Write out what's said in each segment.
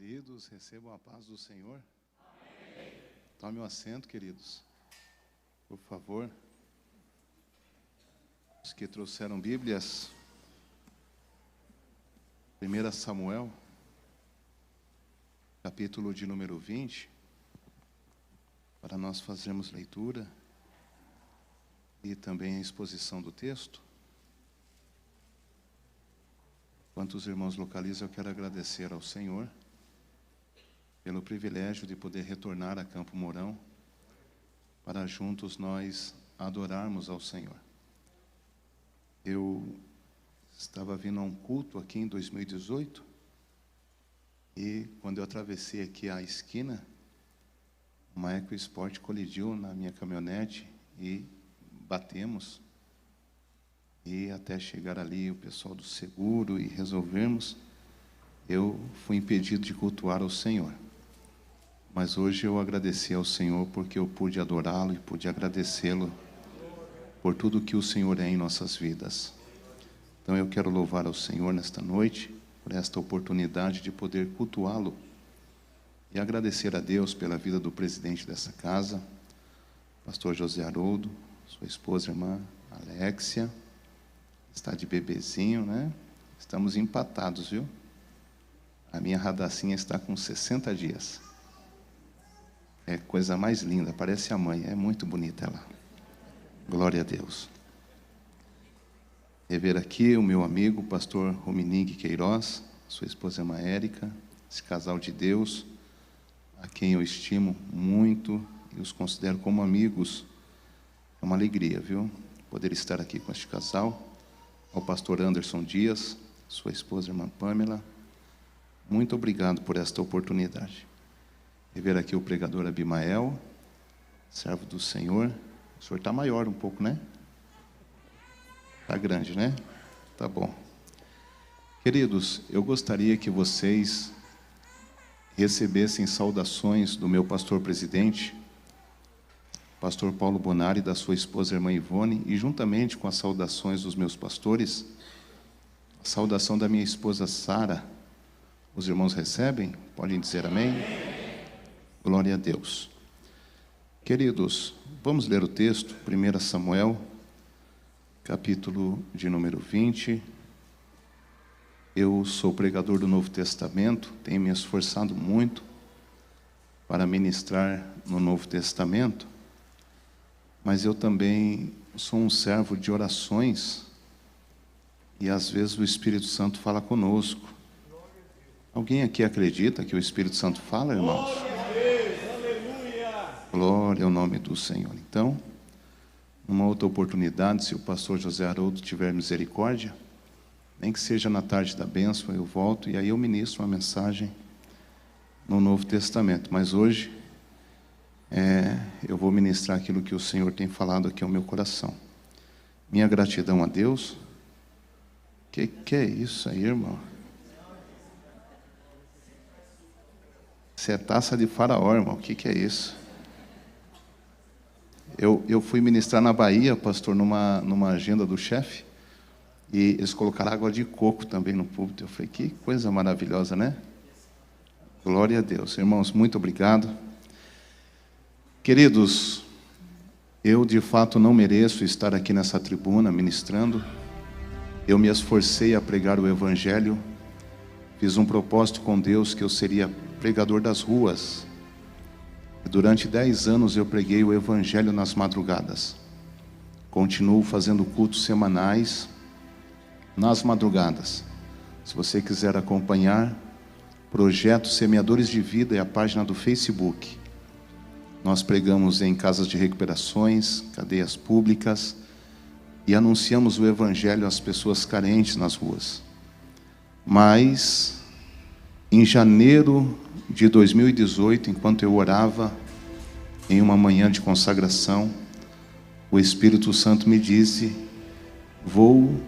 Queridos, recebam a paz do Senhor. Tome o assento, queridos. Por favor. Os que trouxeram Bíblias. 1 Samuel, capítulo de número 20. Para nós fazermos leitura e também a exposição do texto. Enquanto os irmãos localizam, eu quero agradecer ao Senhor pelo privilégio de poder retornar a Campo Mourão para juntos nós adorarmos ao Senhor. Eu estava vindo a um culto aqui em 2018 e quando eu atravessei aqui a esquina, uma EcoSport colidiu na minha caminhonete e batemos. E até chegar ali o pessoal do seguro e resolvermos, eu fui impedido de cultuar ao Senhor. Mas hoje eu agradeci ao Senhor porque eu pude adorá-lo e pude agradecê-lo por tudo que o Senhor é em nossas vidas. Então eu quero louvar ao Senhor nesta noite, por esta oportunidade de poder cultuá-lo e agradecer a Deus pela vida do presidente dessa casa, pastor José Haroldo, sua esposa, irmã Alexia. Está de bebezinho, né? Estamos empatados, viu? A minha radacinha está com 60 dias. É coisa mais linda, parece a mãe, é muito bonita ela. Glória a Deus. Rever aqui o meu amigo, o pastor Rominig Queiroz, sua esposa irmã Érica, esse casal de Deus, a quem eu estimo muito e os considero como amigos. É uma alegria, viu? Poder estar aqui com este casal. Ao pastor Anderson Dias, sua esposa irmã Pamela, muito obrigado por esta oportunidade. E ver aqui o pregador Abimael, servo do Senhor. O senhor está maior um pouco, né? Está grande, né? Tá bom. Queridos, eu gostaria que vocês recebessem saudações do meu pastor presidente, pastor Paulo Bonari, da sua esposa irmã Ivone, e juntamente com as saudações dos meus pastores, a saudação da minha esposa Sara. Os irmãos recebem? Podem dizer amém? Glória a Deus. Queridos, vamos ler o texto, 1 Samuel, capítulo de número 20. Eu sou pregador do Novo Testamento, tenho me esforçado muito para ministrar no Novo Testamento, mas eu também sou um servo de orações e às vezes o Espírito Santo fala conosco. Alguém aqui acredita que o Espírito Santo fala, irmãos? Glória ao nome do Senhor. Então, numa outra oportunidade, se o pastor José Haroldo tiver misericórdia, nem que seja na tarde da bênção, eu volto e aí eu ministro uma mensagem no Novo Testamento. Mas hoje, eu vou ministrar aquilo que o Senhor tem falado aqui ao meu coração. Minha gratidão a Deus. Que é isso aí, irmão? Isso é taça de faraó, irmão. O que é isso? Eu fui ministrar na Bahia, pastor, numa agenda do chefe, e eles colocaram água de coco também no púlpito. Eu falei, que coisa maravilhosa, né? Glória a Deus. Irmãos, muito obrigado. Queridos, eu de fato não mereço estar aqui nessa tribuna ministrando. Eu me esforcei a pregar o Evangelho, fiz um propósito com Deus que eu seria pregador das ruas. Durante 10 anos eu preguei o Evangelho nas madrugadas. Continuo fazendo cultos semanais nas madrugadas. Se você quiser acompanhar, Projeto Semeadores de Vida é a página do Facebook. Nós pregamos em casas de recuperações, cadeias públicas e anunciamos o Evangelho às pessoas carentes nas ruas. Mas, em janeiro de 2018, enquanto eu orava em uma manhã de consagração, o Espírito Santo me disse: vou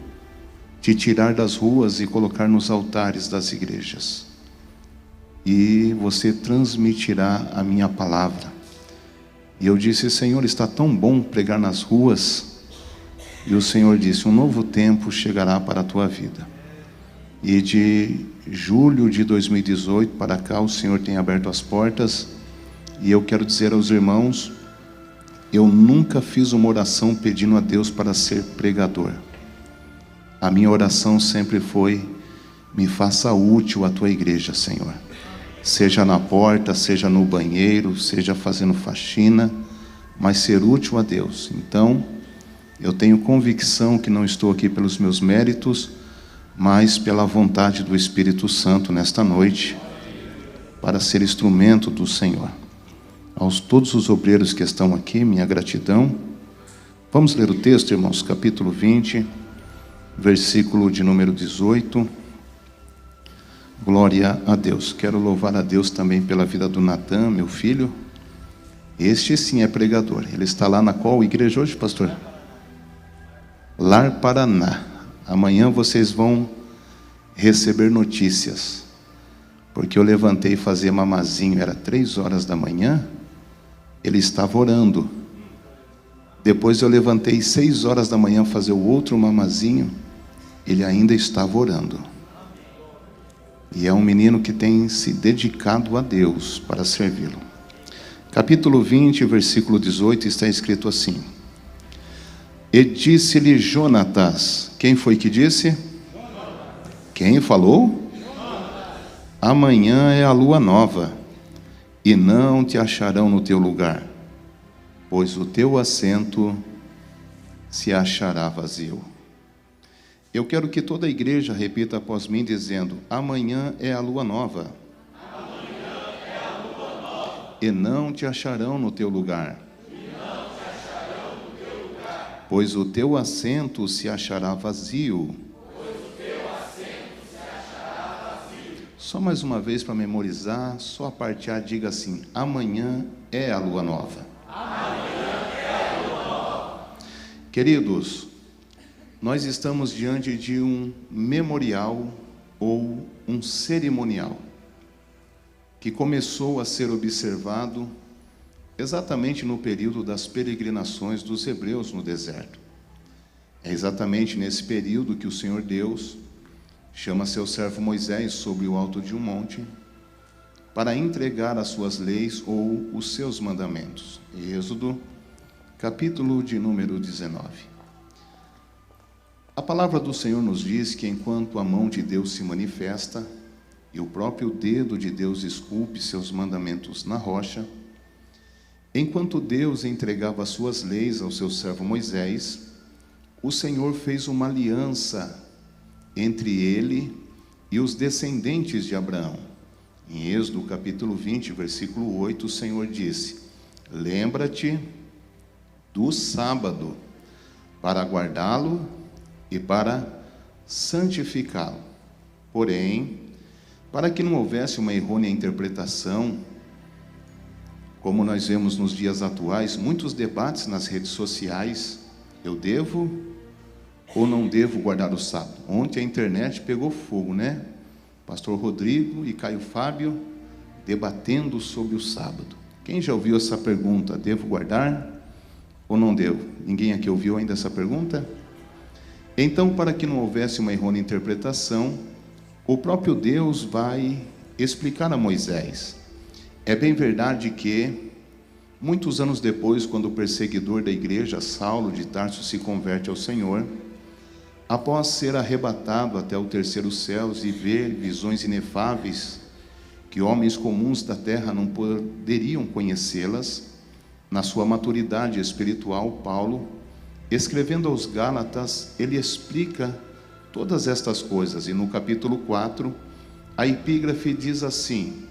te tirar das ruas e colocar nos altares das igrejas. E você transmitirá a minha palavra. E eu disse: Senhor, está tão bom pregar nas ruas. E o Senhor disse: um novo tempo chegará para a tua vida. E de julho de 2018 para cá, o Senhor tem aberto as portas. E eu quero dizer aos irmãos, eu nunca fiz uma oração pedindo a Deus para ser pregador. A minha oração sempre foi: me faça útil à tua igreja, Senhor. Seja na porta, seja no banheiro, seja fazendo faxina, mas ser útil a Deus. Então, eu tenho convicção que não estou aqui pelos meus méritos, mas pela vontade do Espírito Santo nesta noite, para ser instrumento do Senhor. Aos todos os obreiros que estão aqui, minha gratidão. Vamos ler o texto, irmãos, capítulo 20, versículo de número 18. Glória a Deus. Quero louvar a Deus também pela vida do Natan, meu filho. Este sim é pregador. Ele está lá na qual igreja hoje, pastor? Lar Paraná. Amanhã vocês vão receber notícias, porque eu levantei e fazia mamazinho, era 3 horas da manhã, ele estava orando. Depois eu levantei 6 horas da manhã fazer o outro mamazinho, ele ainda estava orando. E é um menino que tem se dedicado a Deus para servi-lo. Capítulo 20, versículo 18, está escrito assim: e disse-lhe Jonatas. Quem foi que disse? Quem falou? Amanhã é a lua nova, e não te acharão no teu lugar, pois o teu assento se achará vazio. Eu quero que toda a igreja repita após mim, dizendo: amanhã é a lua nova, e não te acharão no teu lugar, pois o teu assento se achará vazio. Só mais uma vez para memorizar, só a parte A diga assim: amanhã é a lua nova. Queridos, nós estamos diante de um memorial ou um cerimonial que começou a ser observado exatamente no período das peregrinações dos hebreus no deserto. É exatamente nesse período que o Senhor Deus chama seu servo Moisés sobre o alto de um monte para entregar as suas leis ou os seus mandamentos. Êxodo, capítulo de número 19. A palavra do Senhor nos diz que enquanto a mão de Deus se manifesta e o próprio dedo de Deus esculpe seus mandamentos na rocha, enquanto Deus entregava as suas leis ao seu servo Moisés, o Senhor fez uma aliança entre ele e os descendentes de Abraão. Em Êxodo capítulo 20, versículo 8, o Senhor disse: lembra-te do sábado para guardá-lo e para santificá-lo. Porém, para que não houvesse uma errônea interpretação, como nós vemos nos dias atuais, muitos debates nas redes sociais: eu devo ou não devo guardar o sábado? Ontem a internet pegou fogo, né? Pastor Rodrigo e Caio Fábio debatendo sobre o sábado. Quem já ouviu essa pergunta? Devo guardar ou não devo? Ninguém aqui ouviu ainda essa pergunta? Então, para que não houvesse uma errônea interpretação, o próprio Deus vai explicar a Moisés. É bem verdade que, muitos anos depois, quando o perseguidor da igreja, Saulo de Tarso, se converte ao Senhor, após ser arrebatado até o terceiro céu e ver visões inefáveis, que homens comuns da terra não poderiam conhecê-las, na sua maturidade espiritual, Paulo, escrevendo aos Gálatas, ele explica todas estas coisas. E no capítulo 4, a epígrafe diz assim: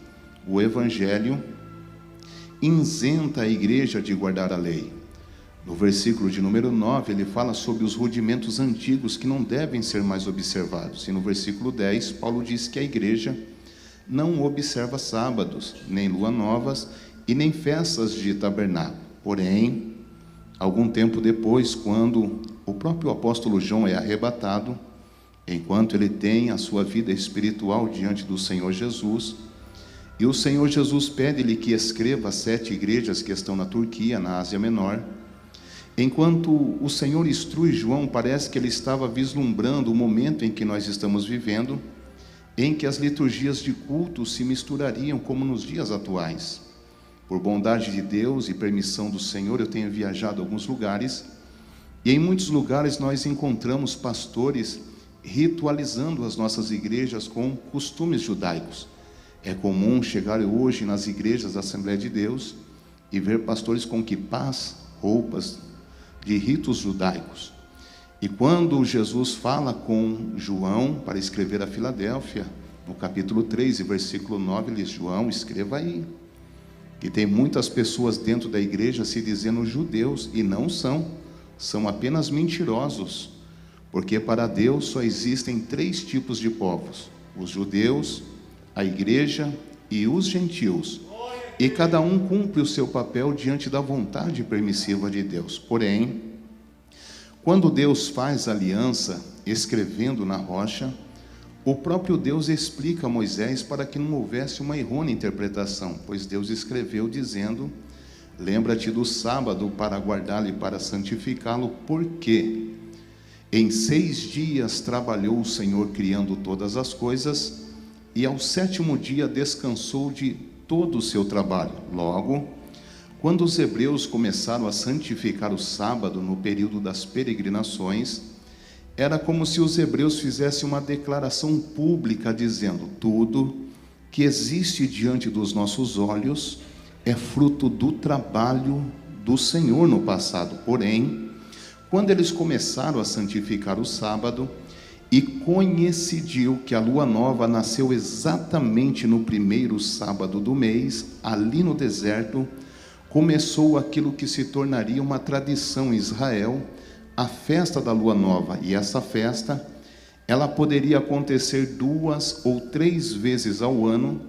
o Evangelho isenta a igreja de guardar a lei. No versículo de número 9, ele fala sobre os rudimentos antigos que não devem ser mais observados. E no versículo 10, Paulo diz que a igreja não observa sábados, nem lua novas e nem festas de tabernáculo. Porém, algum tempo depois, quando o próprio apóstolo João é arrebatado, enquanto ele tem a sua vida espiritual diante do Senhor Jesus, e o Senhor Jesus pede-lhe que escreva 7 igrejas que estão na Turquia, na Ásia Menor. Enquanto o Senhor instrui João, parece que ele estava vislumbrando o momento em que nós estamos vivendo, em que as liturgias de culto se misturariam como nos dias atuais. Por bondade de Deus e permissão do Senhor, eu tenho viajado a alguns lugares, e em muitos lugares nós encontramos pastores ritualizando as nossas igrejas com costumes judaicos. É comum chegar hoje nas igrejas da Assembleia de Deus e ver pastores com quipás, roupas de ritos judaicos. E quando Jesus fala com João para escrever a Filadélfia, no capítulo 3, versículo 9, ele diz: João, escreva aí, que tem muitas pessoas dentro da igreja se dizendo judeus, e não são apenas mentirosos, porque para Deus só existem 3 tipos de povos: os judeus, a igreja e os gentios, e cada um cumpre o seu papel diante da vontade permissiva de Deus. Porém, quando Deus faz aliança, escrevendo na rocha, o próprio Deus explica a Moisés para que não houvesse uma errônea interpretação, pois Deus escreveu dizendo: lembra-te do sábado para guardá-lo e para santificá-lo, porque em 6 dias trabalhou o Senhor criando todas as coisas, e ao 7º dia descansou de todo o seu trabalho. Logo, quando os hebreus começaram a santificar o sábado no período das peregrinações, era como se os hebreus fizessem uma declaração pública dizendo: tudo que existe diante dos nossos olhos é fruto do trabalho do Senhor no passado. Porém, quando eles começaram a santificar o sábado, e coincidiu que a lua nova nasceu exatamente no 1º sábado do mês, ali no deserto, começou aquilo que se tornaria uma tradição em Israel, a festa da lua nova. E essa festa, ela poderia acontecer 2 ou 3 vezes ao ano,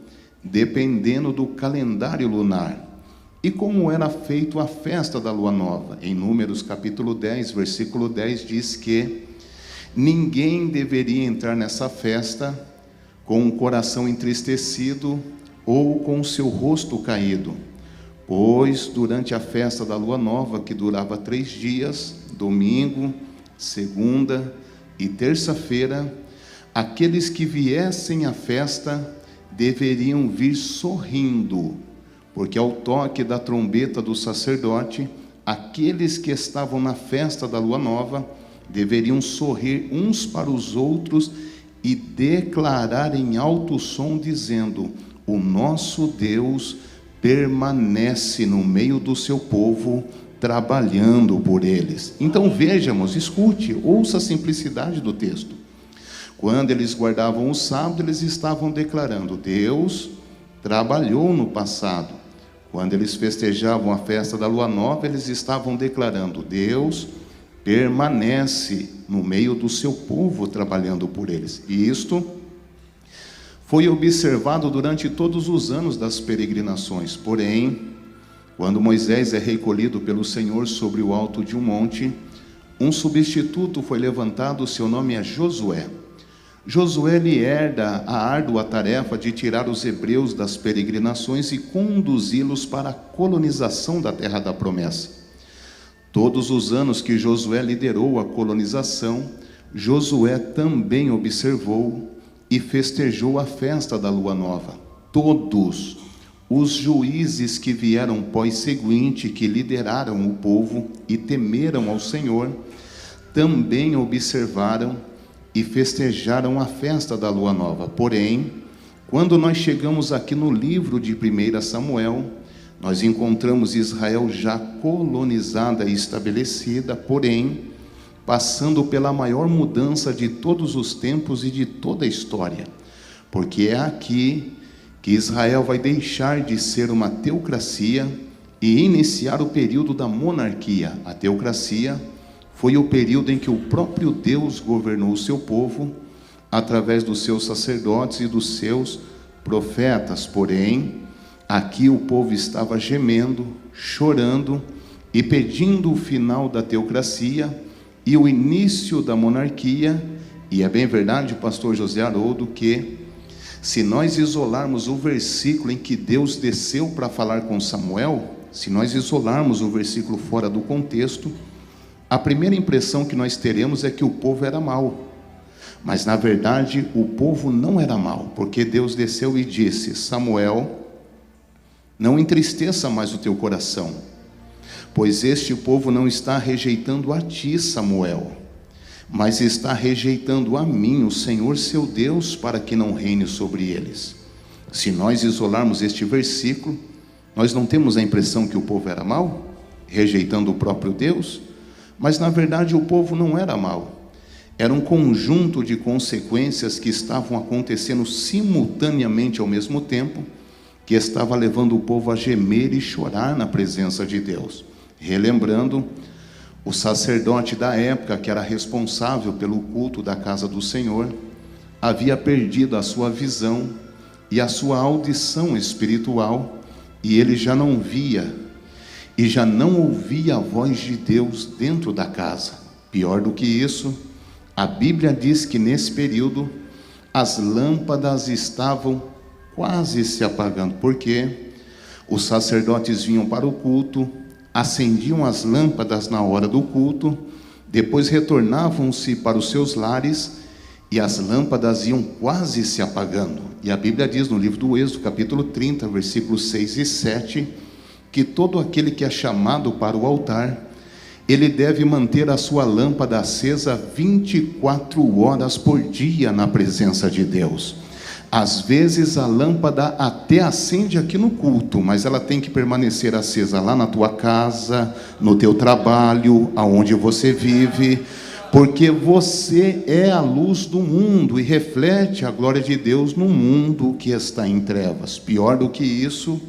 dependendo do calendário lunar. E como era feito a festa da lua nova? Em Números capítulo 10, versículo 10, diz que ninguém deveria entrar nessa festa com o coração entristecido ou com o seu rosto caído, pois durante a festa da lua nova, que durava 3 dias, domingo, segunda e terça-feira, aqueles que viessem à festa deveriam vir sorrindo, porque ao toque da trombeta do sacerdote, aqueles que estavam na festa da lua nova deveriam sorrir uns para os outros e declarar em alto som, dizendo: o nosso Deus permanece no meio do seu povo, trabalhando por eles. Então vejamos, escute, ouça a simplicidade do texto. Quando eles guardavam o sábado, eles estavam declarando: Deus trabalhou no passado. Quando eles festejavam a festa da lua nova, eles estavam declarando: Deus permanece no meio do seu povo, trabalhando por eles. E isto foi observado durante todos os anos das peregrinações. Porém, quando Moisés é recolhido pelo Senhor sobre o alto de um monte, um substituto foi levantado, seu nome é Josué. Josué lhe herda a árdua tarefa de tirar os hebreus das peregrinações e conduzi-los para a colonização da terra da promessa. Todos os anos que Josué liderou a colonização, Josué também observou e festejou a festa da lua nova. Todos os juízes que vieram pós-seguinte, que lideraram o povo e temeram ao Senhor, também observaram e festejaram a festa da lua nova. Porém, quando nós chegamos aqui no livro de 1 Samuel, nós encontramos Israel já colonizada e estabelecida, porém, passando pela maior mudança de todos os tempos e de toda a história. Porque é aqui que Israel vai deixar de ser uma teocracia e iniciar o período da monarquia. A teocracia foi o período em que o próprio Deus governou o seu povo, através dos seus sacerdotes e dos seus profetas. Porém, aqui o povo estava gemendo, chorando e pedindo o final da teocracia e o início da monarquia. E é bem verdade, pastor José Haroldo, que se nós isolarmos o versículo em que Deus desceu para falar com Samuel, se nós isolarmos o versículo fora do contexto, a primeira impressão que nós teremos é que o povo era mau. Mas na verdade o povo não era mau, porque Deus desceu e disse: Samuel, não entristeça mais o teu coração, pois este povo não está rejeitando a ti, Samuel, mas está rejeitando a mim, o Senhor seu Deus, para que não reine sobre eles. Se nós isolarmos este versículo, nós não temos a impressão que o povo era mau, rejeitando o próprio Deus, mas na verdade o povo não era mau. Era um conjunto de consequências que estavam acontecendo simultaneamente ao mesmo tempo, que estava levando o povo a gemer e chorar na presença de Deus. Relembrando, o sacerdote da época, que era responsável pelo culto da casa do Senhor, havia perdido a sua visão e a sua audição espiritual, e ele já não via e já não ouvia a voz de Deus dentro da casa. Pior do que isso, a Bíblia diz que nesse período as lâmpadas estavam quase se apagando, porque os sacerdotes vinham para o culto, acendiam as lâmpadas na hora do culto, depois retornavam-se para os seus lares e as lâmpadas iam quase se apagando. E a Bíblia diz no livro do Êxodo, capítulo 30, versículos 6 e 7, que todo aquele que é chamado para o altar, ele deve manter a sua lâmpada acesa 24 horas por dia na presença de Deus. Às vezes a lâmpada até acende aqui no culto, mas ela tem que permanecer acesa lá na tua casa, no teu trabalho, aonde você vive, porque você é a luz do mundo e reflete a glória de Deus no mundo que está em trevas. Pior do que isso,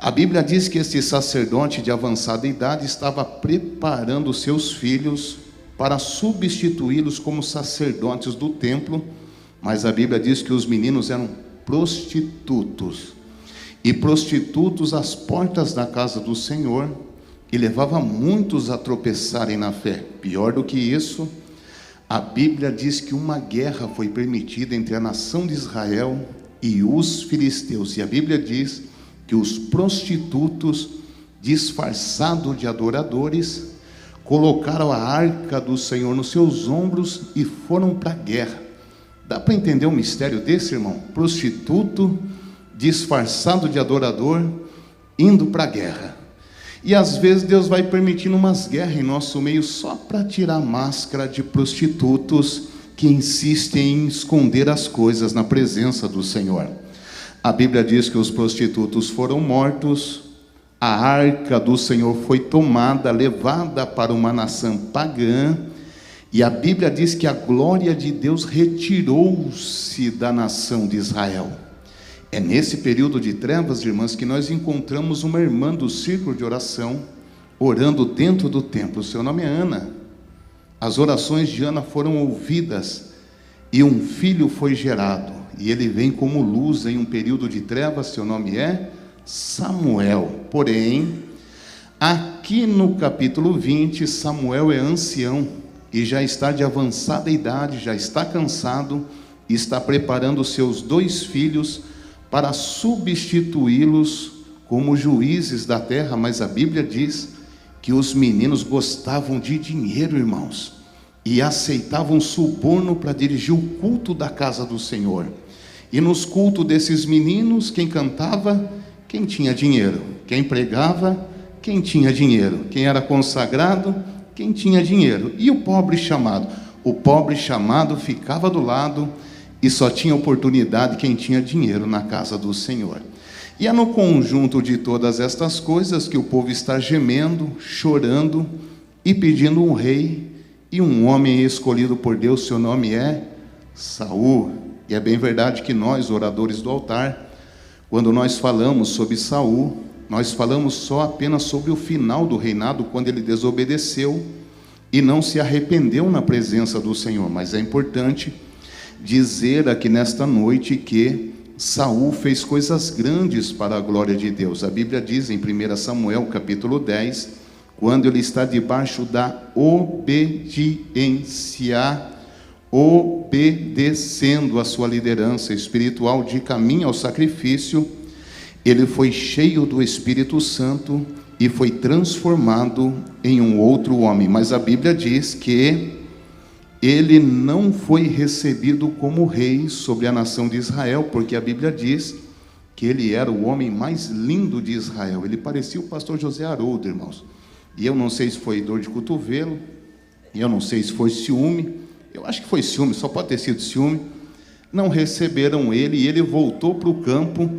a Bíblia diz que este sacerdote de avançada idade estava preparando seus filhos para substituí-los como sacerdotes do templo, mas a Bíblia diz que os meninos eram prostitutos, e prostitutos às portas da casa do Senhor, e levava muitos a tropeçarem na fé. Pior do que isso, a Bíblia diz que uma guerra foi permitida entre a nação de Israel e os filisteus, e a Bíblia diz que os prostitutos, disfarçados de adoradores, colocaram a arca do Senhor nos seus ombros e foram para a guerra. Dá para entender o mistério desse, irmão? Prostituto, disfarçado de adorador, indo para a guerra. E às vezes Deus vai permitindo umas guerras em nosso meio só para tirar a máscara de prostitutos que insistem em esconder as coisas na presença do Senhor. A Bíblia diz que os prostitutos foram mortos, a arca do Senhor foi tomada, levada para uma nação pagã, e a Bíblia diz que a glória de Deus retirou-se da nação de Israel. É nesse período de trevas, irmãs, que nós encontramos uma irmã do círculo de oração, orando dentro do templo. O seu nome é Ana. As orações de Ana foram ouvidas, e um filho foi gerado. E ele vem como luz em um período de trevas, seu nome é Samuel. Porém, aqui no capítulo 20, Samuel é ancião e já está de avançada idade, já está cansado, e está preparando seus 2 filhos para substituí-los como juízes da terra. Mas a Bíblia diz que os meninos gostavam de dinheiro, irmãos, e aceitavam suborno para dirigir o culto da casa do Senhor. E nos cultos desses meninos, quem cantava? Quem tinha dinheiro. Quem pregava? Quem tinha dinheiro. Quem era consagrado? Quem tinha dinheiro. E o pobre chamado? O pobre chamado ficava do lado e só tinha oportunidade quem tinha dinheiro na casa do Senhor. E é no conjunto de todas estas coisas que o povo está gemendo, chorando e pedindo um rei e um homem escolhido por Deus. Seu nome é Saul. E é bem verdade que nós, oradores do altar, quando nós falamos sobre Saul, nós falamos só apenas sobre o final do reinado, quando ele desobedeceu e não se arrependeu na presença do Senhor. Mas é importante dizer aqui nesta noite que Saul fez coisas grandes para a glória de Deus. A Bíblia diz em 1 Samuel capítulo 10, quando ele está debaixo da obediência, obedecendo a sua liderança espiritual de caminho ao sacrifício, ele foi cheio do Espírito Santo e foi transformado em um outro homem. Mas a Bíblia diz que ele não foi recebido como rei sobre a nação de Israel, porque a Bíblia diz que ele era o homem mais lindo de Israel. Ele parecia o pastor José Haroldo, irmãos. E eu não sei se foi dor de cotovelo, eu não sei se foi ciúme, eu acho que foi ciúme, só pode ter sido ciúme. Não receberam ele, e ele voltou para o campo,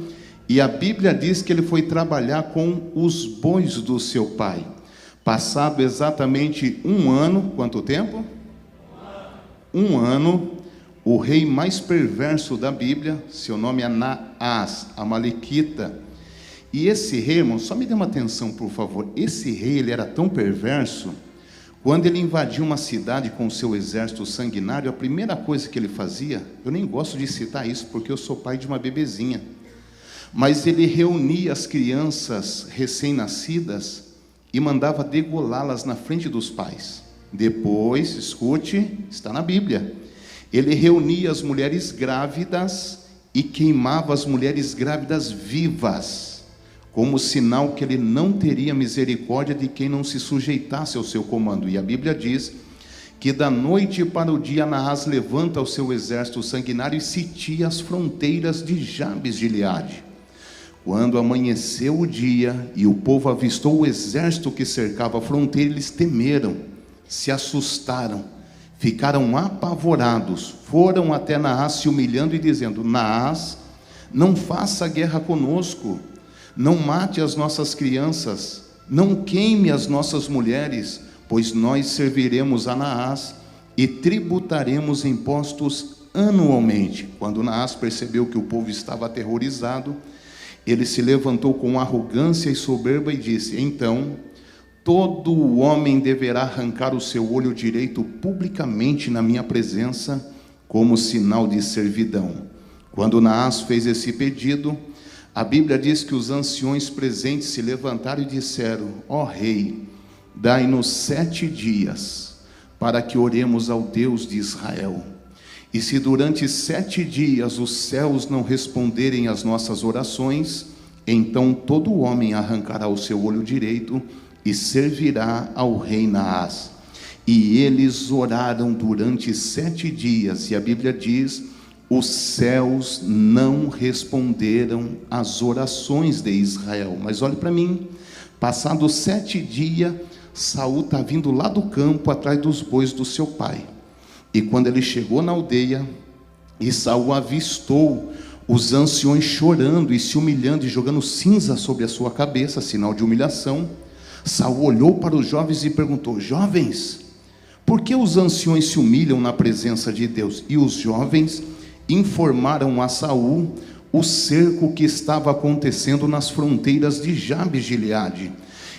e a Bíblia diz que ele foi trabalhar com os bois do seu pai. Passado exatamente um ano, quanto tempo? Um ano, o rei mais perverso da Bíblia, seu nome é Naás, amalequita. E esse rei, irmão, só me dê uma atenção, por favor. Esse rei, ele era tão perverso, quando ele invadiu uma cidade com o seu exército sanguinário, a primeira coisa que ele fazia, eu nem gosto de citar isso, porque eu sou pai de uma bebezinha, mas ele reunia as crianças recém-nascidas e mandava degolá-las na frente dos pais. Depois, escute, está na Bíblia, ele reunia as mulheres grávidas e queimava as mulheres grávidas vivas, como sinal que ele não teria misericórdia de quem não se sujeitasse ao seu comando. E a Bíblia diz que da noite para o dia Naás levanta o seu exército sanguinário e sitia as fronteiras de Jabes de Gileade. Quando amanheceu o dia e o povo avistou o exército que cercava a fronteira, eles temeram, se assustaram, ficaram apavorados, foram até Naás se humilhando e dizendo: Naás, não faça guerra conosco, não mate as nossas crianças, não queime as nossas mulheres, pois nós serviremos a Naás e tributaremos impostos anualmente. Quando Naás percebeu que o povo estava aterrorizado, ele se levantou com arrogância e soberba e disse: então, todo homem deverá arrancar o seu olho direito publicamente na minha presença, como sinal de servidão. Quando Naás fez esse pedido, a Bíblia diz que os anciões presentes se levantaram e disseram: ó rei, dai-nos 7 dias, para que oremos ao Deus de Israel. E se durante 7 dias os céus não responderem às nossas orações, então todo homem arrancará o seu olho direito e servirá ao rei Naás. E eles oraram durante 7 dias, e a Bíblia diz: os céus não responderam às orações de Israel. Mas olhe para mim, passados 7 dias, Saul está vindo lá do campo atrás dos bois do seu pai. E quando ele chegou na aldeia, e Saul avistou os anciões chorando e se humilhando e jogando cinza sobre a sua cabeça, sinal de humilhação, Saul olhou para os jovens e perguntou: jovens, por que os anciões se humilham na presença de Deus? E os jovens informaram a Saul o cerco que estava acontecendo nas fronteiras de Jabes de Gileade.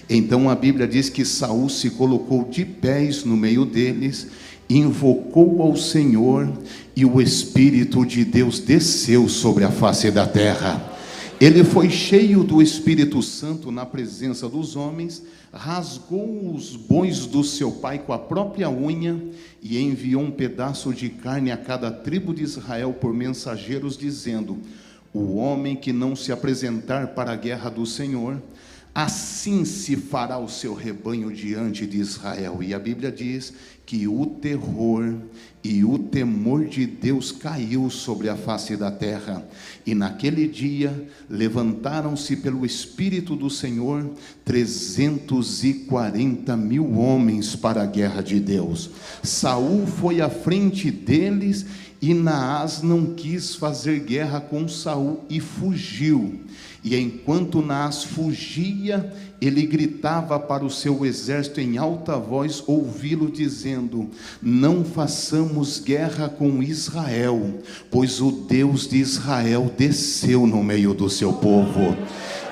Então a Bíblia diz que Saul se colocou de pés no meio deles, invocou ao Senhor, e o Espírito de Deus desceu sobre a face da terra. Ele foi cheio do Espírito Santo na presença dos homens, rasgou os bois do seu pai com a própria unha e enviou um pedaço de carne a cada tribo de Israel por mensageiros, dizendo: o homem que não se apresentar para a guerra do Senhor, assim se fará o seu rebanho diante de Israel. E a Bíblia diz que o terror e o temor de Deus caiu sobre a face da terra. E naquele dia levantaram-se pelo Espírito do Senhor 340 mil homens para a guerra de Deus. Saul foi à frente deles, e Naás não quis fazer guerra com Saul e fugiu. E enquanto Naás fugia, ele gritava para o seu exército em alta voz, ouvi-lo dizendo: não façamos guerra com Israel, pois o Deus de Israel desceu no meio do seu povo.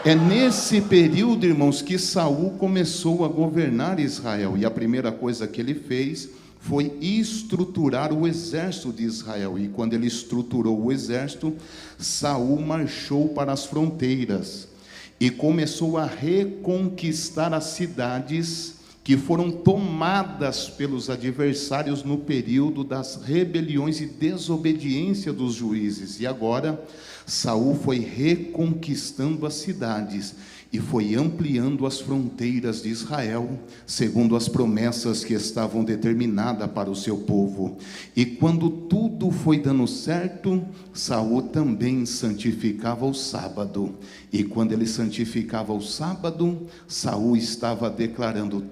É nesse período, irmãos, que Saul começou a governar Israel, e a primeira coisa que ele fez foi estruturar o exército de Israel. E quando ele estruturou o exército, Saul marchou para as fronteiras e começou a reconquistar as cidades que foram tomadas pelos adversários no período das rebeliões e desobediência dos juízes. E agora Saul foi reconquistando as cidades e foi ampliando as fronteiras de Israel, segundo as promessas que estavam determinadas para o seu povo. E quando tudo foi dando certo, Saul também santificava o sábado. E quando ele santificava o sábado, Saul estava declarando: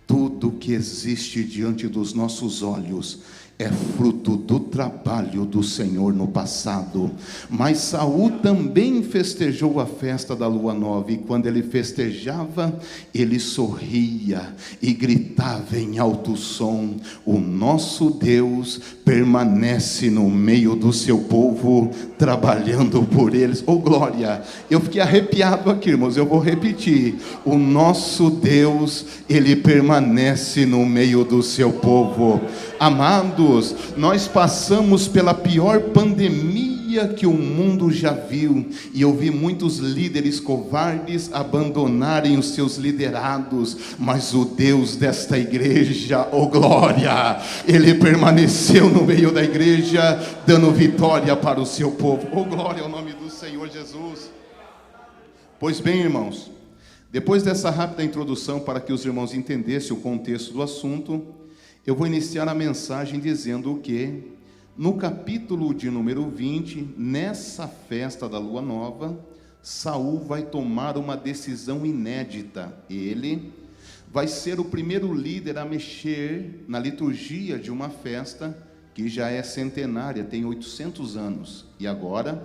tudo que existe diante dos nossos olhos é fruto do trabalho do Senhor no passado. Mas Saul também festejou a festa da lua nova, e quando ele festejava, ele sorria e gritava em alto som: o nosso Deus permanece no meio do seu povo, trabalhando por eles. Oh glória! Eu fiquei arrepiado aqui, irmãos, eu vou repetir: o nosso Deus, ele permanece no meio do seu povo. Amados, nós passamos pela pior pandemia que o mundo já viu, e eu vi muitos líderes covardes abandonarem os seus liderados, mas o Deus desta igreja, oh glória, ele permaneceu no meio da igreja, dando vitória para o seu povo. Oh glória ao nome do Senhor Jesus. Pois bem, irmãos, depois dessa rápida introdução para que os irmãos entendessem o contexto do assunto, eu vou iniciar a mensagem dizendo que, no capítulo de número 20, nessa festa da lua nova, Saul vai tomar uma decisão inédita. Ele vai ser o primeiro líder a mexer na liturgia de uma festa que já é centenária, tem 800 anos. E agora,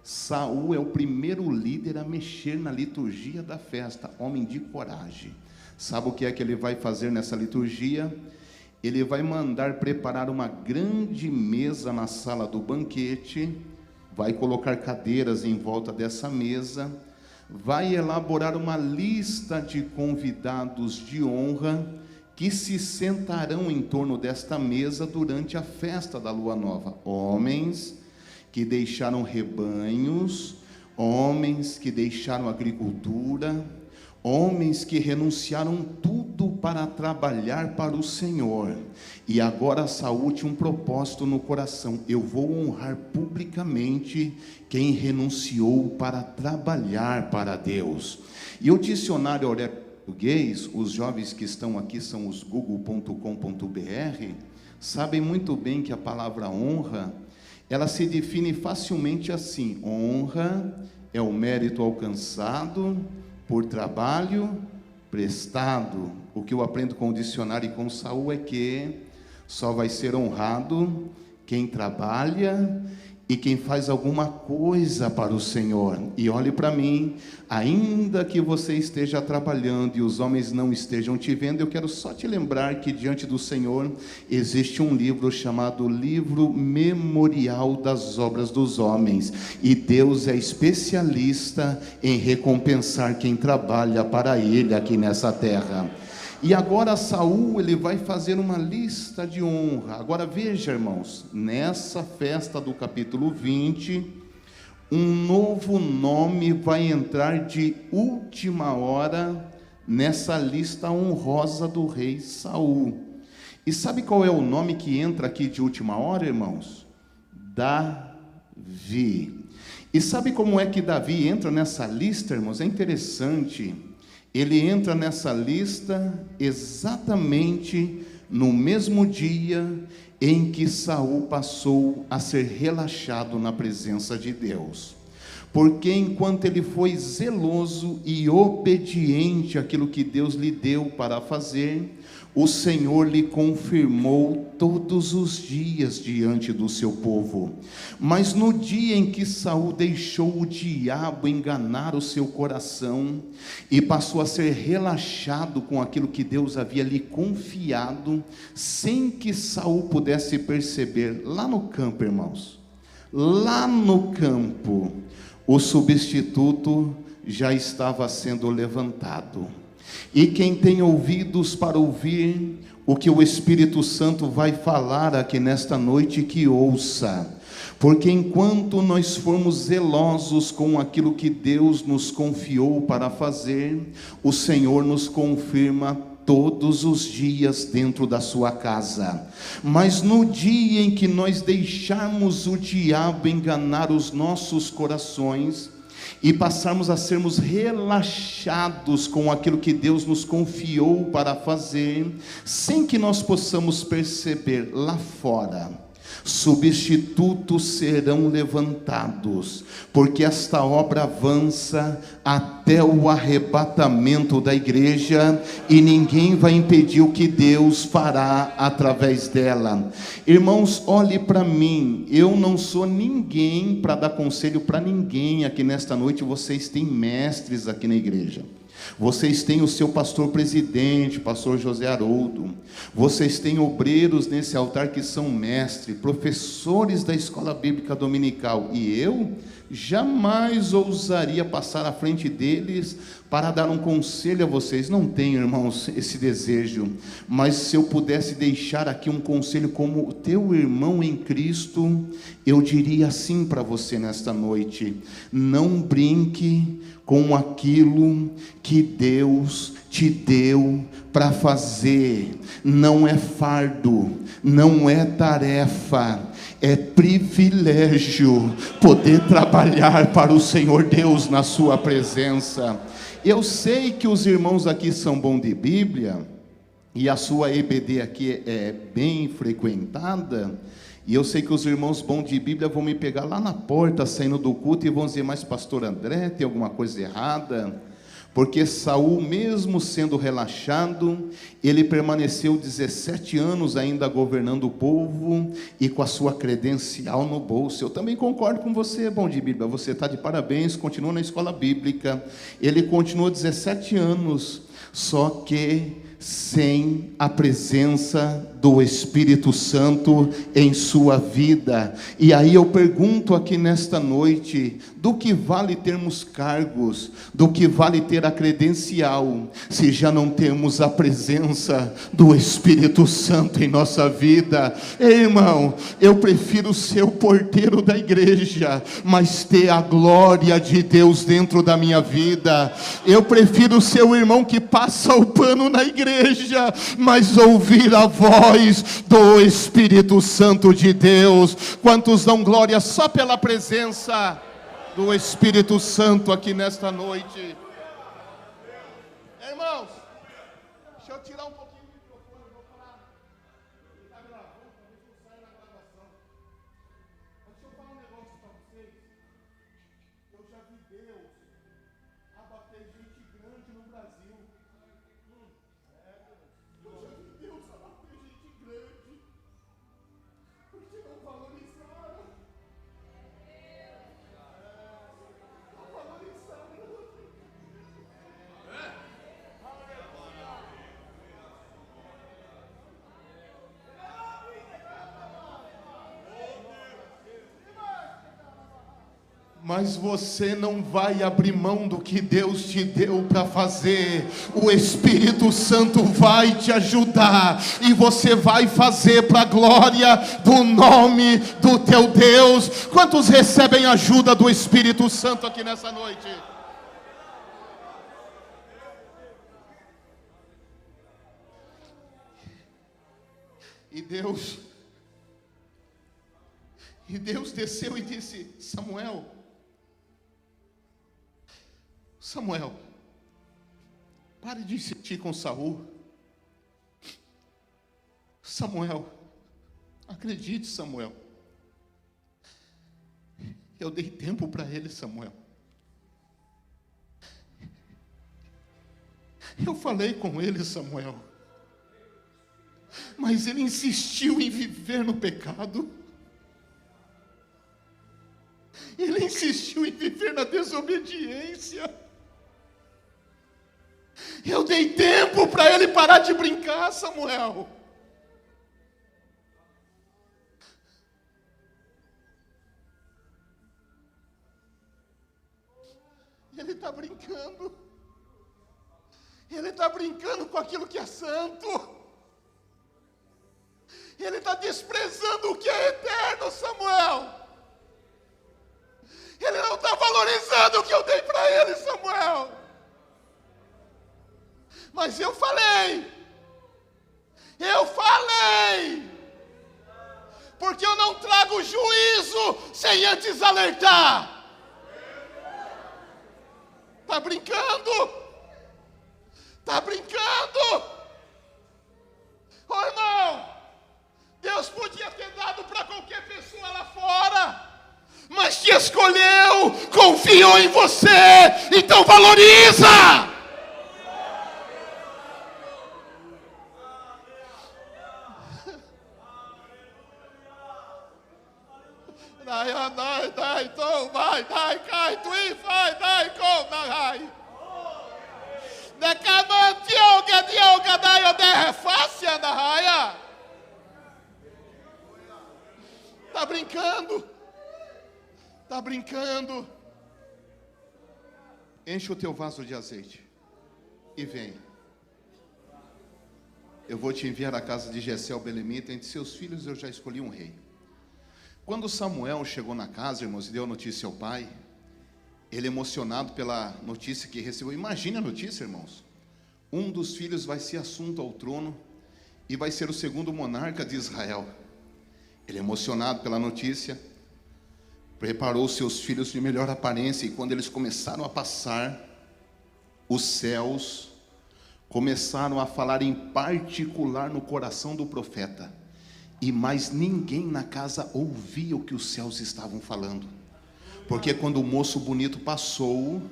Saul é o primeiro líder a mexer na liturgia da festa, homem de coragem. Sabe o que é que ele vai fazer nessa liturgia? Ele vai mandar preparar uma grande mesa na sala do banquete, vai colocar cadeiras em volta dessa mesa, vai elaborar uma lista de convidados de honra que se sentarão em torno desta mesa durante a festa da lua nova. Homens que deixaram rebanhos, homens que deixaram agricultura, homens que renunciaram tudo para trabalhar para o Senhor. E agora Saul tinha um propósito no coração: eu vou honrar publicamente quem renunciou para trabalhar para Deus. E o dicionário Aurélio Português, os jovens que estão aqui são os google.com.br, sabem muito bem que a palavra honra, ela se define facilmente assim: honra é o mérito alcançado por trabalho prestado. O que eu aprendo com o dicionário e com Saul é que só vai ser honrado quem trabalha e quem faz alguma coisa para o Senhor. E olhe para mim, ainda que você esteja trabalhando e os homens não estejam te vendo, eu quero só te lembrar que diante do Senhor existe um livro chamado Livro Memorial das Obras dos Homens, e Deus é especialista em recompensar quem trabalha para Ele aqui nessa terra. E agora Saul, ele vai fazer uma lista de honra. Agora veja, irmãos, nessa festa do capítulo 20, um novo nome vai entrar de última hora nessa lista honrosa do rei Saul. E sabe qual é o nome que entra aqui de última hora, irmãos? Davi. E sabe como é que Davi entra nessa lista, irmãos? É interessante. Ele entra nessa lista exatamente no mesmo dia em que Saul passou a ser relaxado na presença de Deus. Porque enquanto ele foi zeloso e obediente àquilo que Deus lhe deu para fazer, o Senhor lhe confirmou todos os dias diante do seu povo. Mas no dia em que Saul deixou o diabo enganar o seu coração e passou a ser relaxado com aquilo que Deus havia lhe confiado, sem que Saul pudesse perceber, lá no campo, irmãos, lá no campo, o substituto já estava sendo levantado. E quem tem ouvidos para ouvir o que o Espírito Santo vai falar aqui nesta noite, que ouça. Porque enquanto nós formos zelosos com aquilo que Deus nos confiou para fazer, o Senhor nos confirma todos os dias dentro da sua casa. Mas no dia em que nós deixarmos o diabo enganar os nossos corações e passarmos a sermos relaxados com aquilo que Deus nos confiou para fazer, sem que nós possamos perceber lá fora, substitutos serão levantados, porque esta obra avança até o arrebatamento da igreja, e ninguém vai impedir o que Deus fará através dela. Irmãos, olhe para mim, eu não sou ninguém para dar conselho para ninguém aqui nesta noite. Vocês têm mestres aqui na igreja. Vocês têm o seu pastor presidente, pastor José Haroldo. Vocês têm obreiros nesse altar que são mestres, professores da escola bíblica dominical. E eu jamais ousaria passar à frente deles para dar um conselho a vocês. Não tenho, irmãos, esse desejo. Mas se eu pudesse deixar aqui um conselho como teu irmão em Cristo, eu diria assim para você nesta noite: não brinque com aquilo que Deus te deu para fazer. Não é fardo, não é tarefa, é privilégio poder trabalhar para o Senhor Deus na sua presença. Eu sei que os irmãos aqui são bons de Bíblia, e a sua EBD aqui é bem frequentada, e eu sei que os irmãos bons de Bíblia vão me pegar lá na porta, saindo do culto, e vão dizer: mas pastor André, tem alguma coisa errada? Porque Saul, mesmo sendo relaxado, ele permaneceu 17 anos ainda governando o povo, e com a sua credencial no bolso. Eu também concordo com você, bom de Bíblia, você está de parabéns, continua na escola bíblica. Ele continuou 17 anos, só que sem a presença do Espírito Santo em sua vida. E aí eu pergunto aqui nesta noite: do que vale termos cargos, do que vale ter a credencial, se já não temos a presença do Espírito Santo em nossa vida? Ei, irmão, eu prefiro ser o porteiro da igreja, mas ter a glória de Deus dentro da minha vida. Eu prefiro ser o irmão que passa o pano na igreja, mas ouvir a voz do Espírito Santo de Deus. Quantos dão glória só pela presença do Espírito Santo aqui nesta noite? Irmãos, deixa eu tirar um pouquinho do microfone, eu vou falar. Ele está gravando, talvez não saia na gravação. Deixa eu falar um negócio para vocês. Eu já vi Deus abater gente grande no Brasil. Eu já vi Deus abater gente grande, porque não valorizaram. Não valorizaram. Mas você não vai abrir mão do que Deus te deu para fazer. O Espírito Santo vai te ajudar, e você vai fazer para a glória do nome do teu Deus. Quantos recebem a ajuda do Espírito Santo aqui nessa noite? E Deus desceu e disse: Samuel, pare de insistir com Saul. Samuel, acredite, Samuel. Eu dei tempo para ele, Samuel. Eu falei com ele, Samuel. Mas ele insistiu em viver no pecado. Ele insistiu em viver na desobediência. Eu dei tempo para ele parar de brincar, Samuel. Ele está brincando. Ele está brincando com aquilo que é santo. Ele está desprezando o que é eterno, Samuel. Ele não está valorizando o que eu dei para ele, Samuel. Mas eu falei, porque eu não trago juízo sem antes alertar. Está brincando? Está brincando? Ô irmão, Deus podia ter dado para qualquer pessoa lá fora, mas te escolheu, confiou em você, então valoriza. Então vai, cai, tu e vai, com, vai. Dioga, dai, o derre, fácil, da raia. Tá brincando? Tá brincando? Enche o teu vaso de azeite e vem. Eu vou te enviar à casa de Jessé o belemita. Entre seus filhos eu já escolhi um rei. Quando Samuel chegou na casa, irmãos, e deu a notícia ao pai, ele emocionado pela notícia que recebeu. Imagine a notícia, irmãos. Um dos filhos vai ser assunto ao trono e vai ser o segundo monarca de Israel. Ele, emocionado pela notícia, preparou seus filhos de melhor aparência, e quando eles começaram a passar, os céus começaram a falar em particular no coração do profeta, e mais ninguém na casa ouvia o que os céus estavam falando, porque quando o moço bonito passou,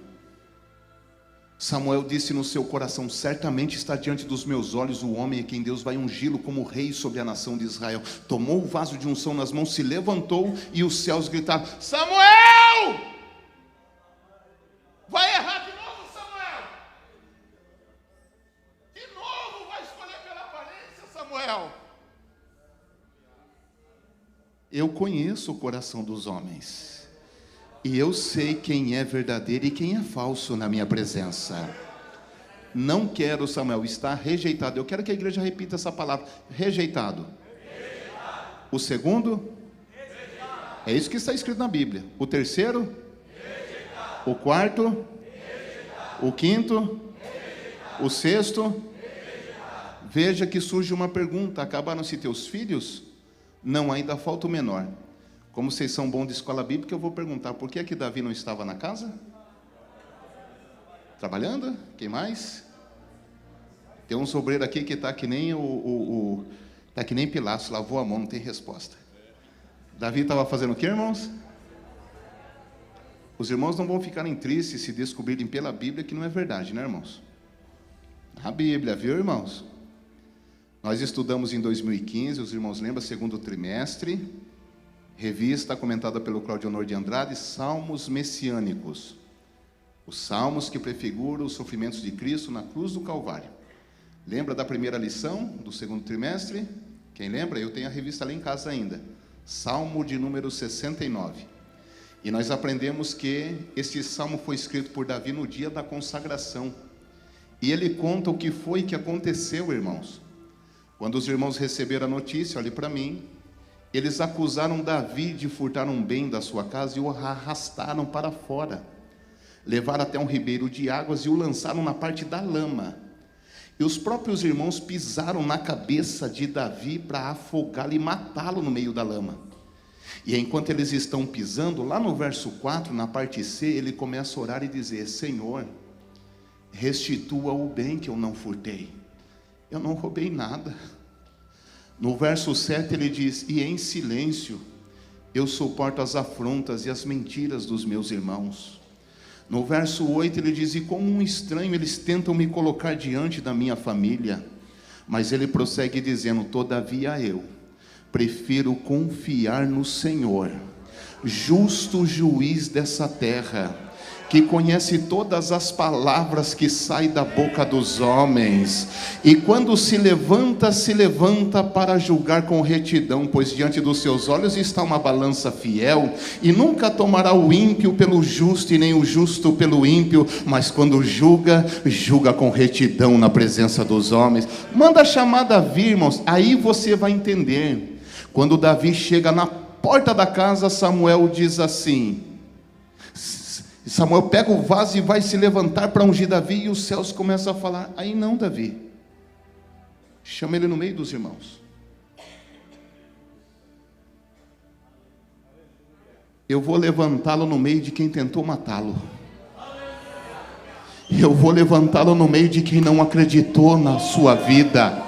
Samuel disse no seu coração: certamente está diante dos meus olhos o homem a quem Deus vai ungí-lo como rei sobre a nação de Israel. Tomou o vaso de unção nas mãos, se levantou, e os céus gritaram: Samuel! Vai errar de novo, Samuel? De novo vai escolher pela aparência, Samuel? Eu conheço o coração dos homens, e eu sei quem é verdadeiro e quem é falso na minha presença. Não quero, Samuel, estar rejeitado. Eu quero que a igreja repita essa palavra: rejeitado. O segundo? Rejeitado. É isso que está escrito na Bíblia. O terceiro? Rejeitado. O quarto? Rejeitado. O quinto? Rejeitado. O sexto? Rejeitado. Veja que surge uma pergunta: acabaram-se teus filhos? Não, ainda falta o menor. Como vocês são bons de escola bíblica, eu vou perguntar: por que é que Davi não estava na casa? Trabalhando? Quem mais? Tem um sobreiro aqui que está que nem está que nem Pilatos, lavou a mão, não tem resposta. Davi estava fazendo o que, irmãos? Os irmãos não vão ficarem tristes se descobrirem pela Bíblia que não é verdade, né, irmãos? A Bíblia, viu, irmãos? Nós estudamos em 2015, os irmãos lembram, segundo trimestre, revista comentada pelo Claudionor de Andrade, Salmos Messiânicos. Os salmos que prefiguram os sofrimentos de Cristo na cruz do Calvário. Lembra da primeira lição do segundo trimestre? Quem lembra? Eu tenho a revista lá em casa ainda. Salmo de número 69. E nós aprendemos que este salmo foi escrito por Davi no dia da consagração. E ele conta o que foi que aconteceu, irmãos. Quando os irmãos receberam a notícia, olhe para mim, eles acusaram Davi de furtar um bem da sua casa e o arrastaram para fora. Levaram até um ribeiro de águas e o lançaram na parte da lama. E os próprios irmãos pisaram na cabeça de Davi para afogá-lo e matá-lo no meio da lama. E enquanto eles estão pisando, lá no verso 4, na parte C, ele começa a orar e dizer: Senhor, restitua o bem que eu não furtei. Eu não roubei nada. No verso 7 ele diz: e em silêncio eu suporto as afrontas e as mentiras dos meus irmãos. No verso 8 ele diz: e como um estranho eles tentam me colocar diante da minha família. Mas ele prossegue dizendo: todavia eu prefiro confiar no Senhor, justo juiz dessa terra, que conhece todas as palavras que saem da boca dos homens, e quando se levanta para julgar com retidão, pois diante dos seus olhos está uma balança fiel, e nunca tomará o ímpio pelo justo, e nem o justo pelo ímpio, mas quando julga, julga com retidão na presença dos homens. Manda chamar Davi, irmãos, aí você vai entender. Quando Davi chega na porta da casa, Samuel diz assim: E Samuel pega o vaso e vai se levantar para ungir Davi, e os céus começam a falar: aí não, Davi, chama ele no meio dos irmãos. Eu vou levantá-lo no meio de quem tentou matá-lo. Eu vou levantá-lo no meio de quem não acreditou na sua vida.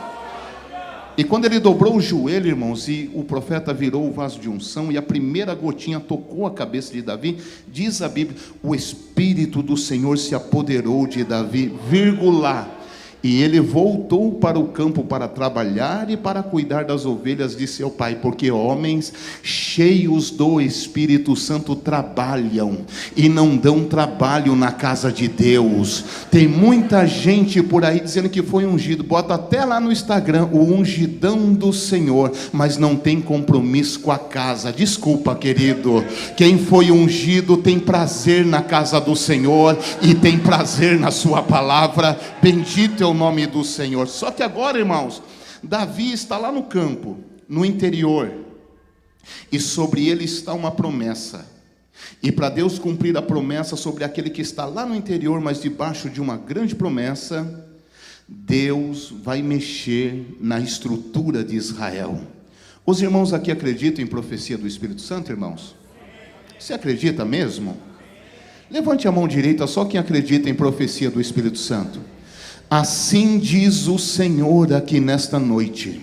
E quando ele dobrou o joelho, irmãos, e o profeta virou o vaso de unção, e a primeira gotinha tocou a cabeça de Davi, diz a Bíblia: o Espírito do Senhor se apoderou de Davi, vírgula, e ele voltou para o campo para trabalhar e para cuidar das ovelhas de seu pai, porque homens cheios do Espírito Santo trabalham e não dão trabalho na casa de Deus. Tem muita gente por aí dizendo que foi ungido, bota até lá no Instagram o ungidão do Senhor, mas não tem compromisso com a casa. Desculpa, querido, quem foi ungido tem prazer na casa do Senhor e tem prazer na sua palavra. Bendito é o nome do Senhor. Só que agora, irmãos, Davi está lá no campo, no interior, e sobre ele está uma promessa. E para Deus cumprir a promessa sobre aquele que está lá no interior, mas debaixo de uma grande promessa, Deus vai mexer na estrutura de Israel. Os irmãos aqui acreditam em profecia do Espírito Santo, irmãos? Você acredita mesmo? Levante a mão direita, só quem acredita em profecia do Espírito Santo. Assim diz o Senhor aqui nesta noite: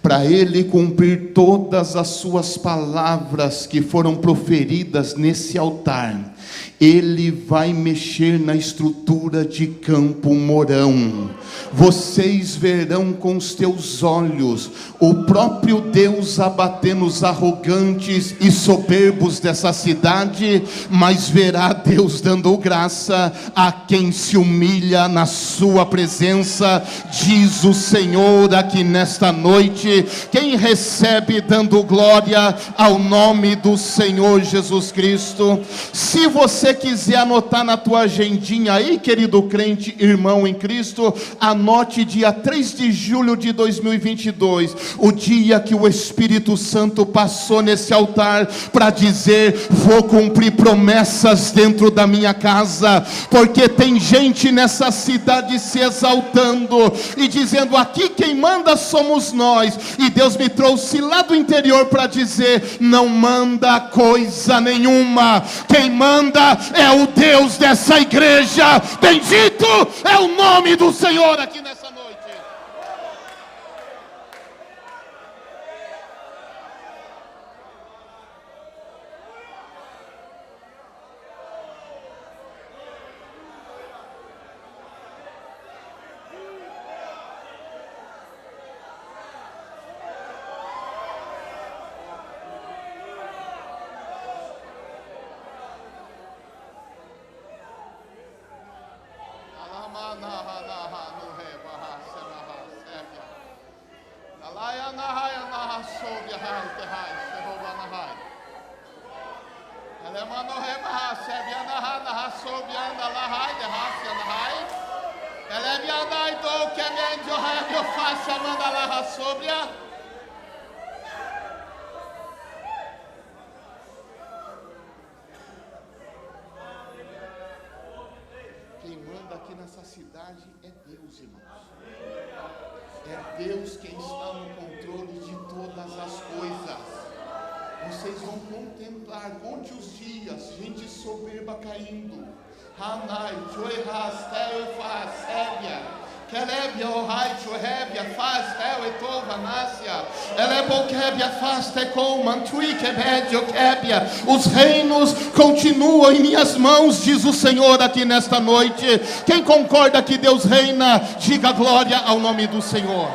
para Ele cumprir todas as suas palavras que foram proferidas nesse altar, Ele vai mexer na estrutura de Campo Mourão. Vocês verão com os teus olhos o próprio Deus abater nos arrogantes e soberbos dessa cidade, mas verá Deus dando graça a quem se humilha na sua presença, diz o Senhor aqui nesta noite. Quem recebe dando glória ao nome do Senhor Jesus Cristo. Se você quiser anotar na tua agendinha aí, querido crente, irmão em Cristo, anote dia 3 de julho de 2022, o dia que o Espírito Santo passou nesse altar para dizer: vou cumprir promessas dentro da minha casa, porque tem gente nessa cidade se exaltando e dizendo: aqui quem manda somos nós. E Deus me trouxe lá do interior para dizer: não manda coisa nenhuma, quem manda é o Deus dessa igreja. Bendito é o nome do Senhor aqui nessa noite. Quem manda aqui nessa cidade é Deus, irmãos. É Deus quem está no controle de todas as coisas. Vocês vão contemplar, conte os dias, gente soberba caindo. Hanai, Joihas, Teofas, Sébia. Kelebia, Ohai, Johebia, Faz, Tel, Etova, Nácia, Elebokebia, Faz, Tecom, Mantui, Kebedio, Kebia. Os reinos continuam em minhas mãos, diz o Senhor aqui nesta noite. Quem concorda que Deus reina, diga glória ao nome do Senhor.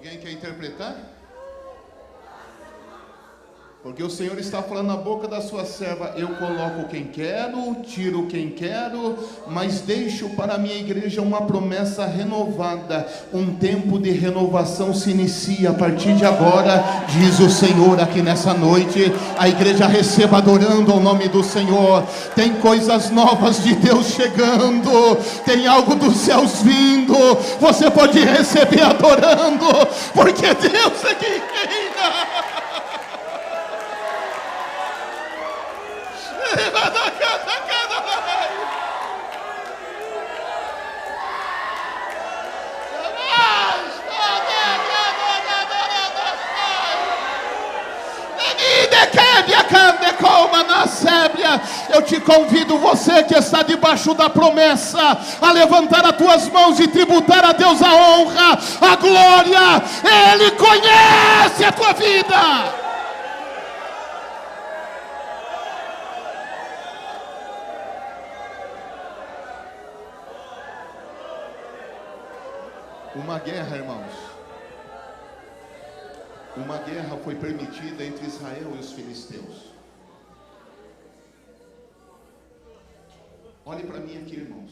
Alguém quer interpretar? Porque o Senhor está falando na boca da sua serva: eu coloco quem quero, tiro quem quero, mas deixo para a minha igreja uma promessa renovada. Um tempo de renovação se inicia a partir de agora, diz o Senhor aqui nessa noite. A igreja receba adorando ao nome do Senhor. Tem coisas novas de Deus chegando, tem algo dos céus vindo. Você pode receber adorando, porque Deus é quem reina. Eu te convido, você que está debaixo da promessa, a levantar as tuas mãos e tributar a Deus a honra, a glória. Ele conhece a tua vida. Uma guerra, irmãos, uma guerra foi permitida entre Israel e os filisteus. Olhe para mim aqui, irmãos.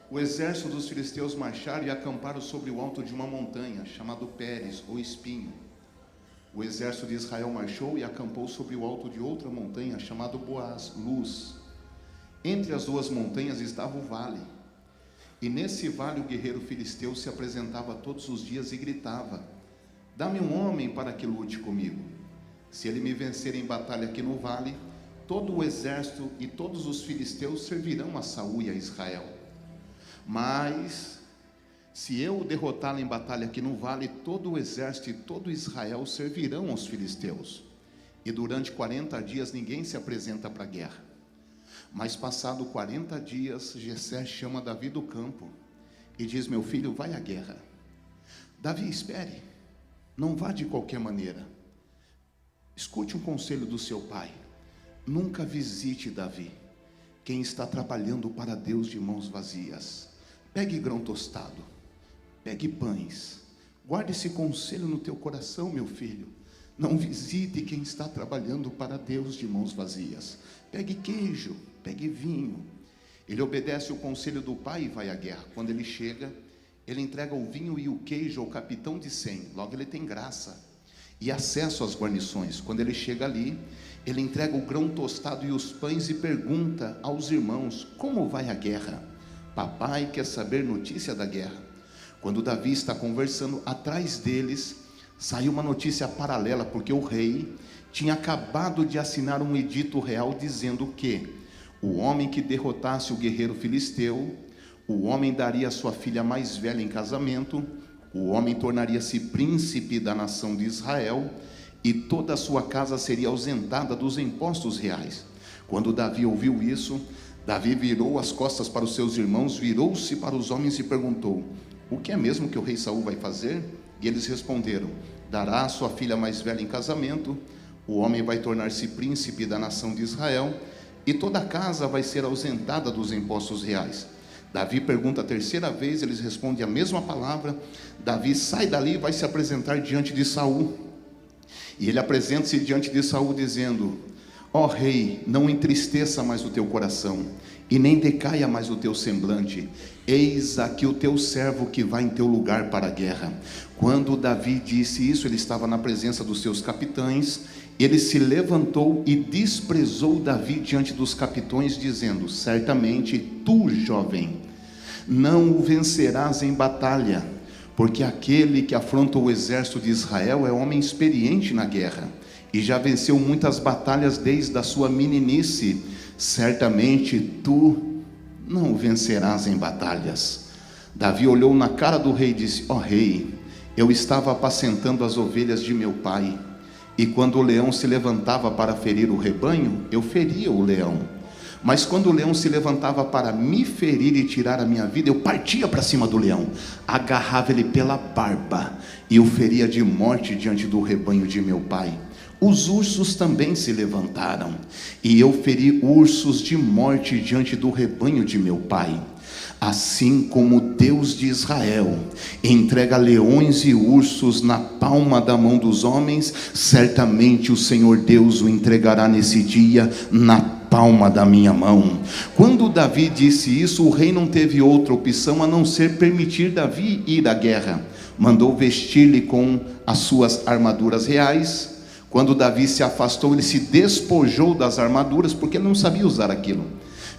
O exército dos filisteus marcharam e acamparam sobre o alto de uma montanha, chamado Pérez, ou Espinho. O exército de Israel marchou e acampou sobre o alto de outra montanha, chamado Boaz, Luz. Entre as duas montanhas estava o vale. E nesse vale o guerreiro filisteu se apresentava todos os dias e gritava: dá-me um homem para que lute comigo. Se ele me vencer em batalha aqui no vale, todo o exército e todos os filisteus servirão a Saul e a Israel. Mas se eu o derrotá-lo em batalha aqui no vale, todo o exército e todo Israel servirão aos filisteus. E durante 40 dias ninguém se apresenta para a guerra. Mas passado 40 dias, Jessé chama Davi do campo e diz: meu filho, vai à guerra. Davi, espere, não vá de qualquer maneira. Escute um conselho do seu pai. Nunca visite, Davi, quem está trabalhando para Deus de mãos vazias. Pegue grão tostado, pegue pães, guarde esse conselho no teu coração, meu filho. Não visite quem está trabalhando para Deus de mãos vazias. Pegue queijo, pegue vinho. Ele obedece o conselho do pai e vai à guerra. Quando ele chega, ele entrega o vinho e o queijo ao capitão de 100. Logo ele tem graça e acesso às guarnições. Quando ele chega ali, ele entrega o grão tostado e os pães e pergunta aos irmãos: como vai a guerra? Papai quer saber notícia da guerra. Quando Davi está conversando, atrás deles saiu uma notícia paralela, porque o rei tinha acabado de assinar um edito real dizendo que o homem que derrotasse o guerreiro filisteu, o homem daria sua filha mais velha em casamento, o homem tornaria-se príncipe da nação de Israel e toda a sua casa seria ausentada dos impostos reais. Quando Davi ouviu isso, Davi virou as costas para os seus irmãos, virou-se para os homens e perguntou: o que é mesmo que o rei Saul vai fazer? E eles responderam: dará a sua filha mais velha em casamento, o homem vai tornar-se príncipe da nação de Israel e toda a casa vai ser ausentada dos impostos reais. Davi pergunta a terceira vez, eles respondem a mesma palavra. Davi sai dali e vai se apresentar diante de Saul. E ele apresenta-se diante de Saul dizendo: ó rei, não entristeça mais o teu coração e nem decaia mais o teu semblante. Eis aqui o teu servo que vai em teu lugar para a guerra. Quando Davi disse isso, ele estava na presença dos seus capitães. Ele se levantou e desprezou Davi diante dos capitães, dizendo: certamente tu, jovem, não o vencerás em batalha, porque aquele que afronta o exército de Israel é homem experiente na guerra, e já venceu muitas batalhas desde a sua meninice. Certamente tu não o vencerás em batalhas. Davi olhou na cara do rei e disse: ó rei, eu estava apacentando as ovelhas de meu pai, e quando o leão se levantava para ferir o rebanho, eu feria o leão. Mas quando o leão se levantava para me ferir e tirar a minha vida, eu partia para cima do leão, agarrava ele pela barba e o feria de morte diante do rebanho de meu pai. Os ursos também se levantaram, e eu feri ursos de morte diante do rebanho de meu pai. Assim como o Deus de Israel entrega leões e ursos na palma da mão dos homens, certamente o Senhor Deus o entregará nesse dia na palma da minha mão. Quando Davi disse isso, o rei não teve outra opção a não ser permitir Davi ir à guerra. Mandou vestir-lhe com as suas armaduras reais. Quando Davi se afastou, ele se despojou das armaduras, porque ele não sabia usar aquilo.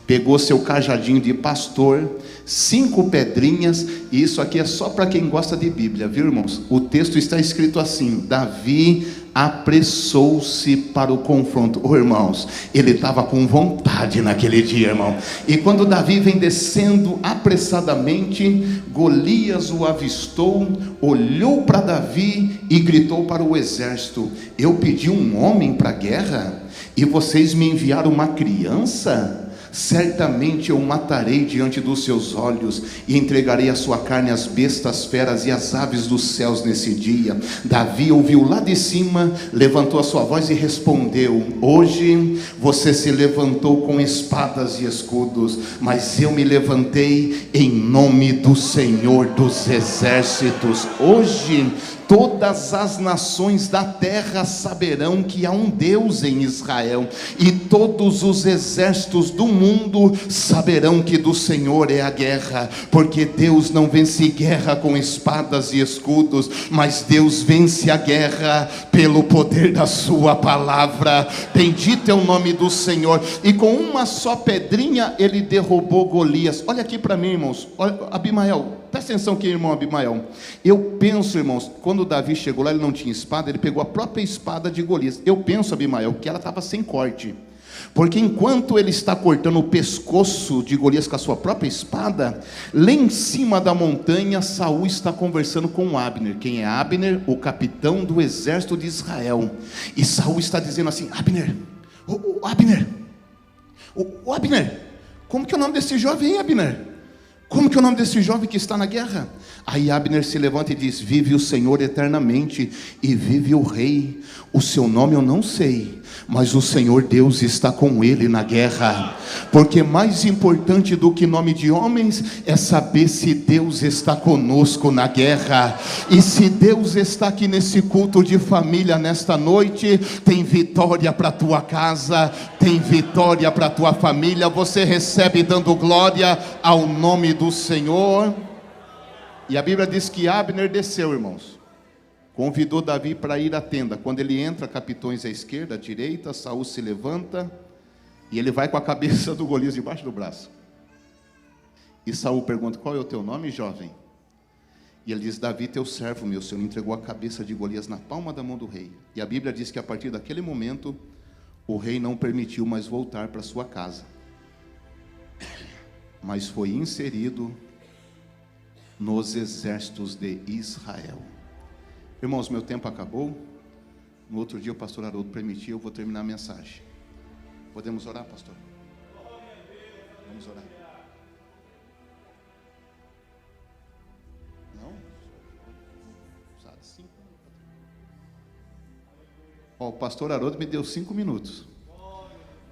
Pegou seu cajadinho de pastor, 5 pedrinhas, e isso aqui é só para quem gosta de Bíblia, viu, irmãos? O texto está escrito assim: Davi apressou-se para o confronto. Irmãos, ele estava com vontade naquele dia, irmão. E quando Davi vem descendo apressadamente, Golias o avistou, olhou para Davi e gritou para o exército: eu pedi um homem para a guerra e vocês me enviaram uma criança? Certamente eu o matarei diante dos seus olhos, e entregarei a sua carne às bestas feras e às aves dos céus nesse dia. Davi ouviu lá de cima, levantou a sua voz e respondeu: hoje você se levantou com espadas e escudos, mas eu me levantei em nome do Senhor dos exércitos. Hoje todas as nações da terra saberão que há um Deus em Israel, e todos os exércitos do mundo saberão que do Senhor é a guerra, porque Deus não vence guerra com espadas e escudos, mas Deus vence a guerra pelo poder da sua palavra. Bendito é o nome do Senhor. E com uma só pedrinha ele derrubou Golias. Olha aqui para mim, irmãos. Olha, Abimael, presta atenção aqui, irmão Abimael. Eu penso, irmãos, quando Davi chegou lá, ele não tinha espada, ele pegou a própria espada de Golias. Eu penso, Abimael, que ela estava sem corte, porque enquanto ele está cortando o pescoço de Golias com a sua própria espada, lá em cima da montanha, Saul está conversando com Abner. Quem é Abner? O capitão do exército de Israel. E Saul está dizendo assim: Abner, Abner, Abner, como que é o nome desse jovem, Abner? Como que é o nome desse jovem que está na guerra? Aí Abner se levanta e diz: vive o Senhor eternamente, e vive o rei. O seu nome eu não sei, mas o Senhor Deus está com ele na guerra. Porque mais importante do que nome de homens é saber se Deus está conosco na guerra. E se Deus está aqui nesse culto de família nesta noite, tem vitória para a tua casa, tem vitória para a tua família. Você recebe dando glória ao nome do Senhor. E a Bíblia diz que Abner desceu, irmãos, convidou Davi para ir à tenda. Quando ele entra, capitões à esquerda, à direita, Saul se levanta e ele vai com a cabeça do Golias debaixo do braço. E Saul pergunta: qual é o teu nome, jovem? E ele diz: Davi, teu servo, meu senhor, entregou a cabeça de Golias na palma da mão do rei. E a Bíblia diz que a partir daquele momento o rei não permitiu mais voltar para sua casa, mas foi inserido nos exércitos de Israel. Irmãos, meu tempo acabou. No outro dia o pastor Haroldo permitiu, eu vou terminar a mensagem. Podemos orar, pastor? Vamos orar. Não? Ó, o pastor Haroldo me deu 5 minutos.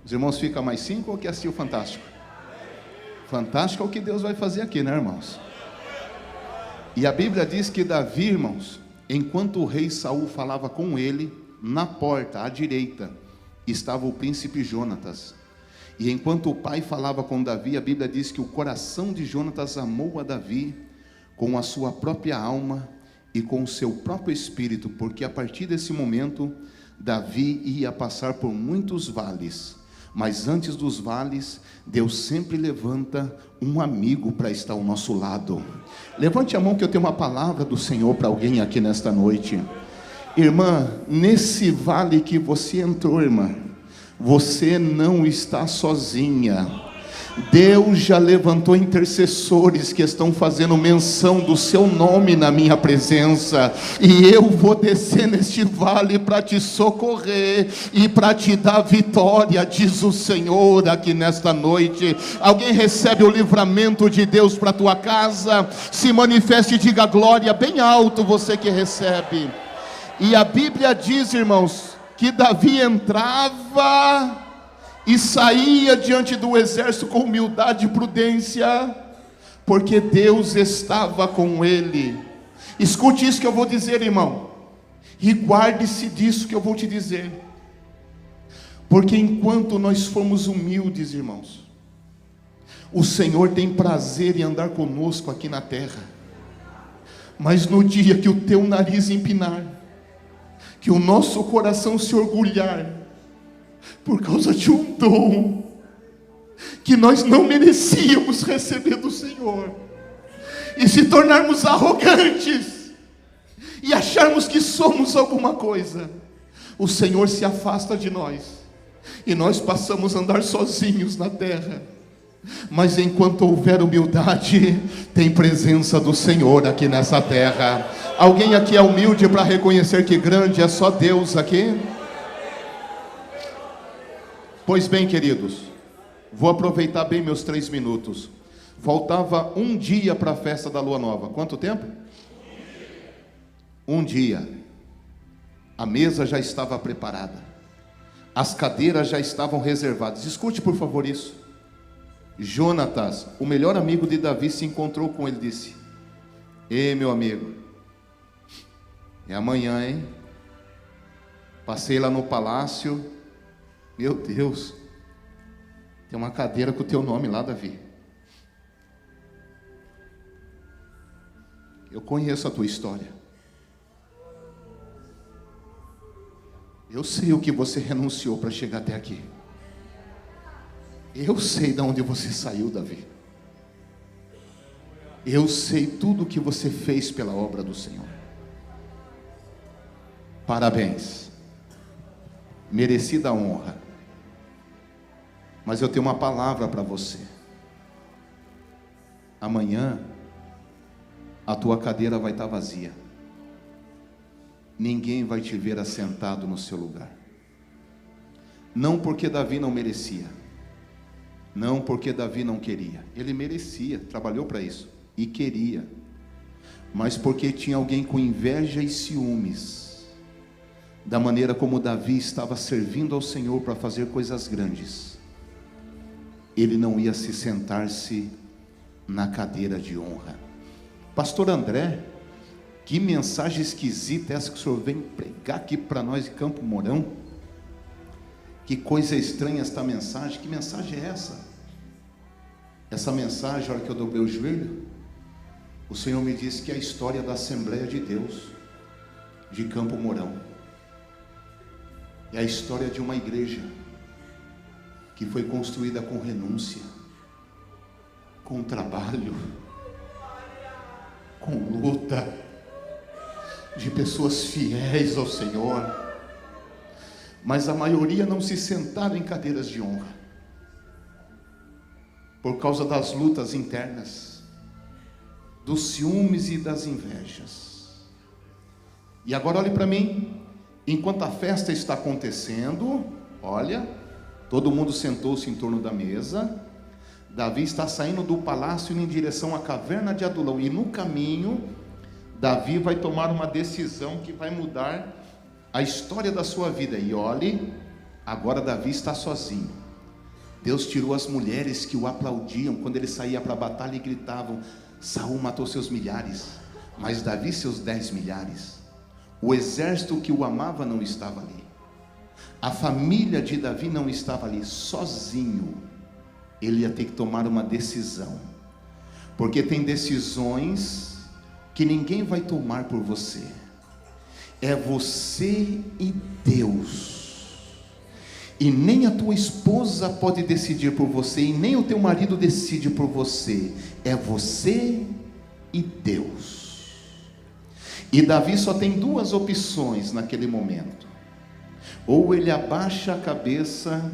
Os irmãos ficam mais 5 ou quer assistir o Fantástico? Fantástico é o que Deus vai fazer aqui, né, irmãos? E a Bíblia diz que Davi, irmãos, enquanto o rei Saul falava com ele, na porta à direita estava o príncipe Jonatas. E enquanto o pai falava com Davi, a Bíblia diz que o coração de Jonatas amou a Davi com a sua própria alma e com o seu próprio espírito, porque a partir desse momento Davi ia passar por muitos vales, mas antes dos vales, Deus sempre levanta um amigo para estar ao nosso lado. Levante a mão que eu tenho uma palavra do Senhor para alguém aqui nesta noite. Irmã, nesse vale que você entrou, irmã, você não está sozinha. Deus já levantou intercessores que estão fazendo menção do seu nome na minha presença, e eu vou descer neste vale para te socorrer e para te dar vitória, diz o Senhor aqui nesta noite. Alguém recebe o livramento de Deus para a tua casa? Se manifeste e diga glória bem alto, você que recebe. E a Bíblia diz, irmãos, que Davi entrava e saía diante do exército com humildade e prudência, porque Deus estava com ele. Escute isso que eu vou dizer, irmão, e guarde-se disso que eu vou te dizer, porque enquanto nós formos humildes, irmãos, o Senhor tem prazer em andar conosco aqui na terra. Mas no dia que o teu nariz empinar, que o nosso coração se orgulhar, por causa de um dom que nós não merecíamos receber do Senhor, e se tornarmos arrogantes, e acharmos que somos alguma coisa, o Senhor se afasta de nós, e nós passamos a andar sozinhos na terra. Mas enquanto houver humildade, tem presença do Senhor aqui nessa terra. Alguém aqui é humilde para reconhecer que grande é só Deus aqui? Pois bem, queridos, vou aproveitar bem meus 3 minutos. Faltava um dia para a festa da lua nova. Quanto tempo? Um dia. A mesa já estava preparada, as cadeiras já estavam reservadas. Escute por favor isso. Jonatas, o melhor amigo de Davi, se encontrou com ele e disse: ei, meu amigo, é amanhã, hein? Passei lá no palácio, meu Deus, tem uma cadeira com o teu nome lá, Davi. Eu conheço a tua história, eu sei o que você renunciou para chegar até aqui. Eu sei de onde você saiu, Davi. Eu sei tudo o que você fez pela obra do Senhor. Parabéns, merecida honra. Mas eu tenho uma palavra para você. Amanhã a tua cadeira vai estar vazia. Ninguém vai te ver assentado no seu lugar. Não porque Davi não merecia, não porque Davi não queria. Ele merecia, trabalhou para isso e queria, mas porque tinha alguém com inveja e ciúmes da maneira como Davi estava servindo ao Senhor para fazer coisas grandes. Ele não ia se sentar-se na cadeira de honra. Pastor André, que mensagem esquisita essa que o senhor vem pregar aqui para nós em Campo Mourão? Que coisa estranha esta mensagem. Que mensagem é essa? Essa mensagem, a hora que eu dobrei o joelho, o Senhor me disse que é a história da Assembleia de Deus de Campo Mourão. É a história de uma igreja que foi construída com renúncia, com trabalho, com luta, de pessoas fiéis ao Senhor. Mas a maioria não se sentaram em cadeiras de honra, por causa das lutas internas, dos ciúmes e das invejas. E agora olhe para mim, enquanto a festa está acontecendo, olha, todo mundo sentou-se em torno da mesa. Davi está saindo do palácio indo em direção à caverna de Adulão, e no caminho Davi vai tomar uma decisão que vai mudar a história da sua vida. E olhe, agora Davi está sozinho. Deus tirou as mulheres que o aplaudiam quando ele saía para a batalha e gritavam: Saul matou seus milhares, mas Davi seus 10 milhares. O exército que o amava não estava ali, a família de Davi não estava ali. Sozinho ele ia ter que tomar uma decisão, porque tem decisões que ninguém vai tomar por você. É você e Deus, e nem a tua esposa pode decidir por você, e nem o teu marido decide por você. É você e Deus. E Davi só tem 2 opções naquele momento: ou ele abaixa a cabeça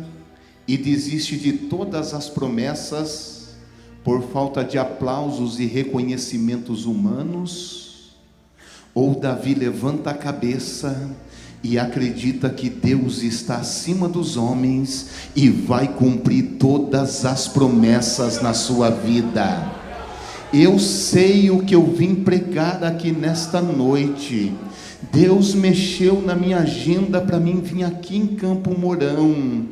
e desiste de todas as promessas por falta de aplausos e reconhecimentos humanos, ou Davi levanta a cabeça e acredita que Deus está acima dos homens e vai cumprir todas as promessas na sua vida. Eu sei o que eu vim pregar aqui nesta noite. Deus mexeu na minha agenda para mim vir aqui em Campo Mourão,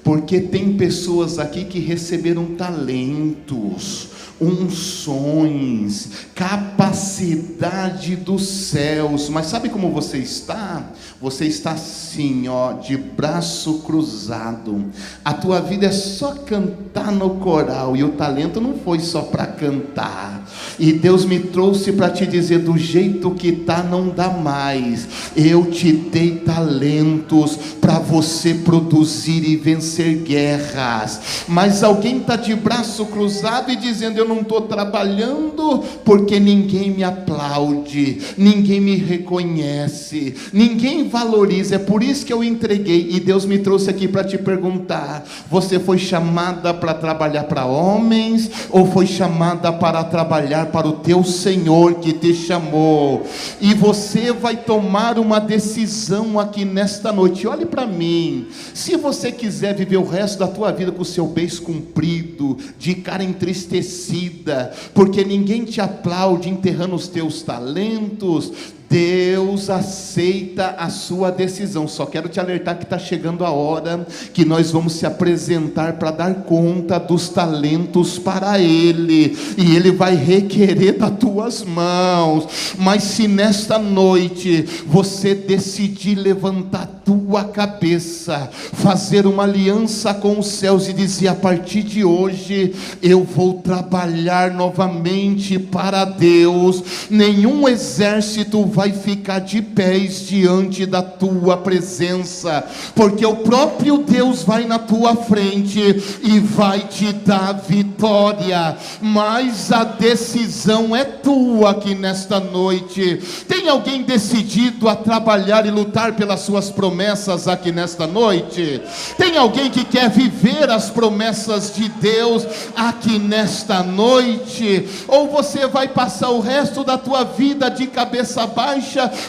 porque tem pessoas aqui que receberam talentos, unções, capacidade dos céus. Mas sabe como você está? Você está assim, ó, de braço cruzado. A tua vida é só cantar no coral, e o talento não foi só para cantar. E Deus me trouxe para te dizer: do jeito que tá, não dá mais. Eu te dei talentos para você produzir e vencer guerras. Mas alguém está de braço cruzado e dizendo: eu não estou trabalhando porque ninguém me aplaude, ninguém me reconhece, ninguém valoriza. É por isso que eu entreguei. E Deus me trouxe aqui para te perguntar: você foi chamada para trabalhar para homens, ou foi chamada para trabalhar para o teu Senhor que te chamou? E você vai tomar uma decisão aqui nesta noite. Olhe para mim: se você quiser viver o resto da tua vida com o seu beiço comprido, de cara entristecida, porque ninguém te aplaude enterrando os teus talentos, Deus aceita a sua decisão. Só quero te alertar que está chegando a hora que nós vamos se apresentar para dar conta dos talentos para Ele, e Ele vai requerer das tuas mãos. Mas se nesta noite você decidir levantar tua cabeça, fazer uma aliança com os céus e dizer: a partir de hoje eu vou trabalhar novamente para Deus, nenhum exército vai ficar de pés diante da tua presença, porque o próprio Deus vai na tua frente e vai te dar vitória. Mas a decisão é tua aqui nesta noite. Tem alguém decidido a trabalhar e lutar pelas suas promessas aqui nesta noite? Tem alguém que quer viver as promessas de Deus aqui nesta noite? Ou você vai passar o resto da tua vida de cabeça baixa,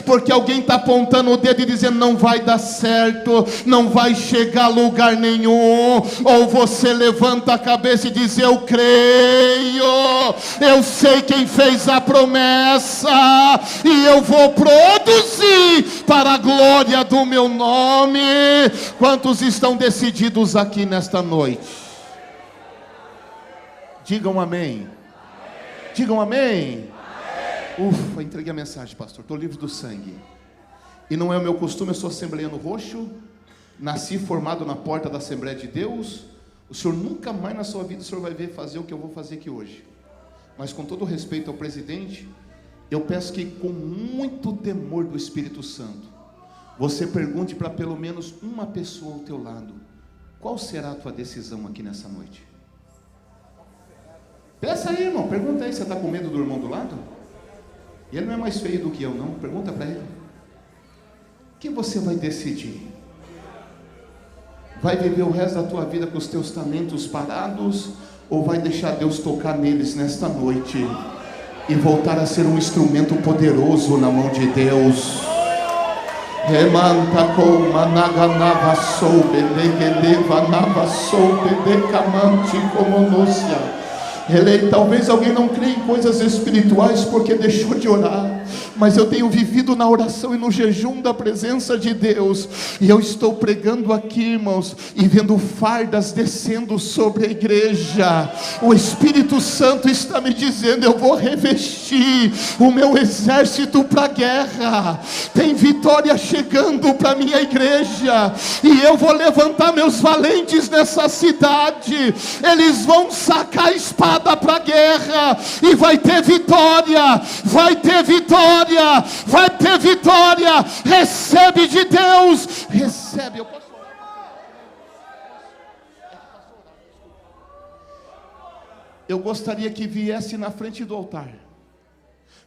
porque alguém está apontando o dedo e dizendo: não vai dar certo, não vai chegar a lugar nenhum? Ou você levanta a cabeça e diz: eu creio, eu sei quem fez a promessa, e eu vou produzir para a glória do meu nome. Quantos estão decididos aqui nesta noite? Digam amém. Digam amém. Ufa, entreguei a mensagem, pastor. Estou livre do sangue. E não é o meu costume, eu sou assembleiano roxo, nasci formado na porta da Assembleia de Deus. O senhor nunca mais na sua vida o senhor vai ver fazer o que eu vou fazer aqui hoje. Mas com todo respeito ao presidente, eu peço que, com muito temor do Espírito Santo, você pergunte para pelo menos uma pessoa ao teu lado: qual será a tua decisão aqui nessa noite? Peça aí, irmão, pergunta aí. Você está com medo do irmão do lado? Ele não é mais feio do que eu, não. Pergunta para ele. O que você vai decidir? Vai viver o resto da tua vida com os teus talentos parados, ou vai deixar Deus tocar neles nesta noite e voltar a ser um instrumento poderoso na mão de Deus? Talvez alguém não creia em coisas espirituais porque deixou de orar, mas eu tenho vivido na oração e no jejum da presença de Deus, e eu estou pregando aqui, irmãos, e vendo fardas descendo sobre a igreja. O Espírito Santo está me dizendo: eu vou revestir o meu exército para a guerra. Tem vitória chegando para a minha igreja, e eu vou levantar meus valentes nessa cidade. Eles vão sacar a espada para a guerra, e vai ter vitória, vai ter vitória, vai ter vitória. Recebe de Deus, recebe. Eu posso orar? Eu gostaria que viesse na frente do altar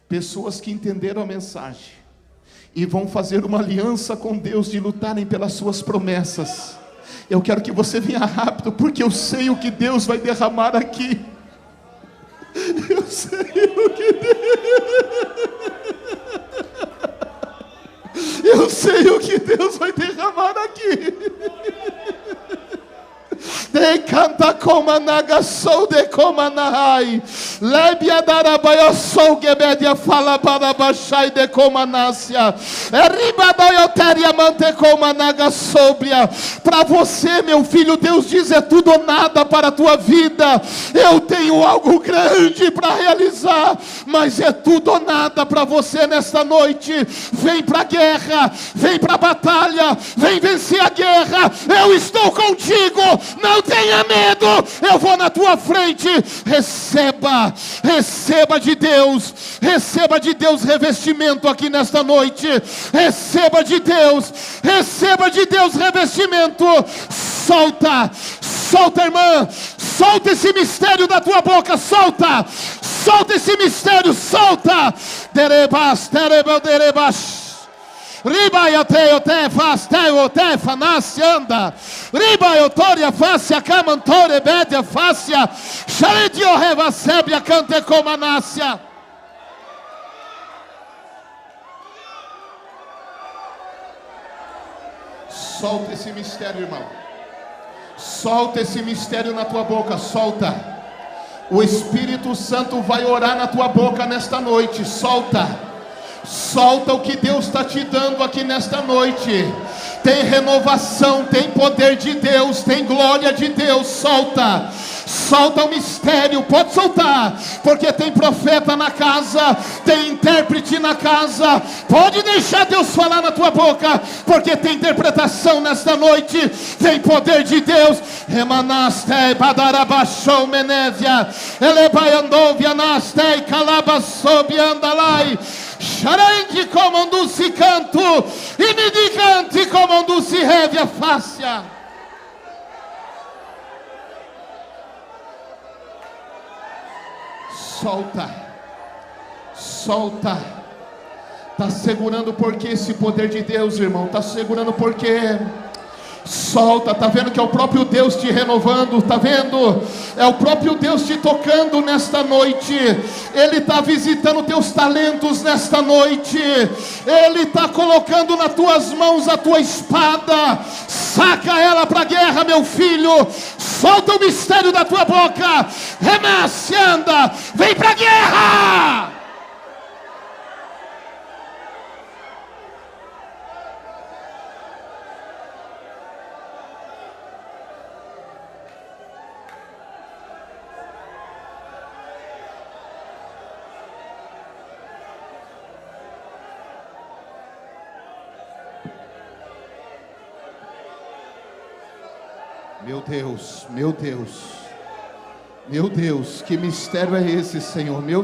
pessoas que entenderam a mensagem e vão fazer uma aliança com Deus de lutarem pelas suas promessas. Eu quero que você venha rápido, porque eu sei o que Deus vai derramar aqui. Eu sei o que Deus... Eu sei o que Deus vai derramar aqui. Canta como naga sou de como nahai. Lebia darabaio sou gebedia fala para baixai de como anácia. Riba doioteria mante como naga sobria. Para você, meu filho, Deus diz: é tudo ou nada para a tua vida. Eu tenho algo grande para realizar, mas é tudo ou nada para você nesta noite. Vem para a guerra, vem para a batalha, vem vencer a guerra. Eu estou contigo, não tenha medo, eu vou na tua frente. Receba de Deus revestimento aqui nesta noite. Receba de Deus revestimento. Solta, irmã, solta esse mistério da tua boca, solta esse mistério, solta. Derebas, Riba yote faz te fanácia anda. Riba yotoria fácia camantore bedia fácia. Xaredio revasebia cante comanácia. Solta esse mistério, irmão. Solta esse mistério na tua boca, solta. O Espírito Santo vai orar na tua boca nesta noite. Solta o que Deus está te dando aqui nesta noite. Tem renovação, tem poder de Deus, tem glória de Deus. Solta o mistério, pode soltar, porque tem profeta na casa, tem intérprete na casa. Pode deixar Deus falar na tua boca, porque tem interpretação nesta noite, tem poder de Deus. Remanaste badarabashou menésia, elebaiandovia naste calabasobiandalai. Xarengue comanduci canto, e me digante comanduci révia fácia. Solta. Está segurando porque esse poder de Deus, irmão, está segurando porque... Solta, está vendo que é o próprio Deus te renovando, está vendo? É o próprio Deus te tocando nesta noite. Ele está visitando teus talentos nesta noite. Ele está colocando nas tuas mãos a tua espada. Saca ela para a guerra, meu filho. Solta o mistério da tua boca. Renasce, anda, vem para a guerra. Meu Deus, que mistério é esse, Senhor? Meu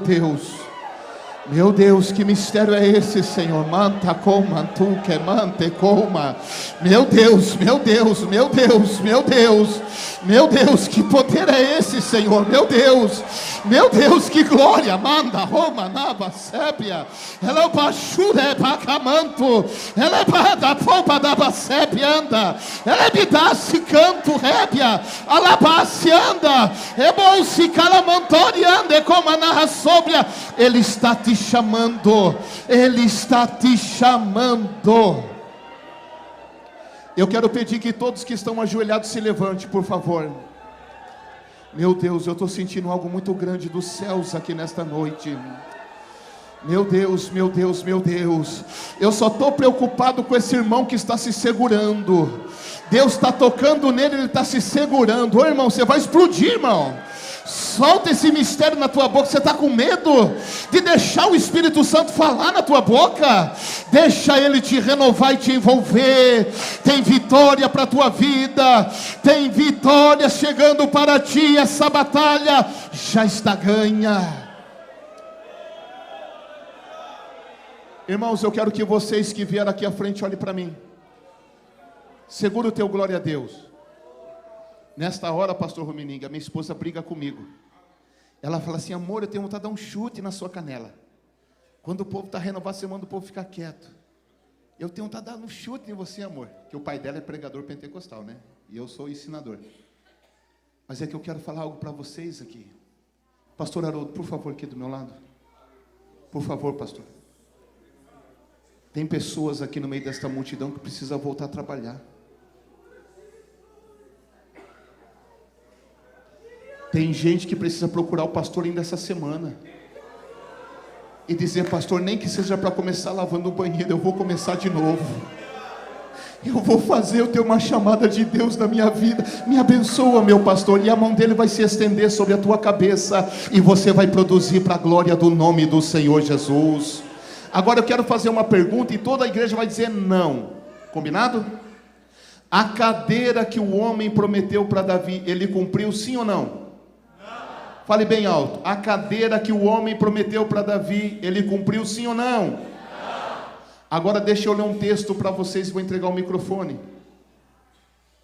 Deus, que mistério é esse, Senhor? Manta coma, tu que mante coma. Meu Deus, que poder é esse, Senhor? Meu Deus, que glória. Manda, Roma, Nava, Sébia. Ela baixura, pacamanto. Ela é bada, polpa da Basébia, anda. Ela é bidasse, canto, rébia. Alabasse, anda. É bom se calamantori, anda, como a narra sóbria. Ele está te chamando. Eu quero pedir que todos que estão ajoelhados se levantem, por favor. Meu Deus, eu estou sentindo algo muito grande dos céus aqui nesta noite. Meu Deus. Eu só estou preocupado com esse irmão que está se segurando. Deus está tocando nele, ele está se segurando. Ô irmão, você vai explodir, irmão. Solta esse mistério na tua boca. Você está com medo de deixar o Espírito Santo falar na tua boca? Deixa ele te renovar e te envolver. Tem vitória para a tua vida. Tem vitória chegando para ti. Essa batalha já está ganha. Irmãos, eu quero que vocês que vieram aqui à frente olhem para mim. Segura o teu glória a Deus. Nesta hora, pastor Romininga, minha esposa briga comigo. Ela fala assim: amor, eu tenho vontade de dar um chute na sua canela. Quando o povo está renovado, você manda o povo ficar quieto. Eu tenho vontade de dar um chute em você, amor. Que o pai dela é pregador pentecostal, né? E eu sou ensinador. Mas é que eu quero falar algo para vocês aqui. Pastor Haroldo, por favor, aqui do meu lado. Por favor, pastor. Tem pessoas aqui no meio desta multidão que precisam voltar a trabalhar. Tem gente que precisa procurar o pastor ainda essa semana e dizer: pastor, nem que seja para começar lavando o banheiro, eu vou começar de novo. Eu vou fazer, eu tenho uma chamada de Deus na minha vida. Me abençoa, meu pastor. E a mão dele vai se estender sobre a tua cabeça, e você vai produzir para a glória do nome do Senhor Jesus. Agora eu quero fazer uma pergunta, e toda a igreja vai dizer não. Combinado? A cadeira que o homem prometeu para Davi, ele cumpriu, sim ou não? Não. Fale bem alto. A cadeira que o homem prometeu para Davi, ele cumpriu, sim ou não? Agora deixa eu ler um texto para vocês, vou entregar o microfone.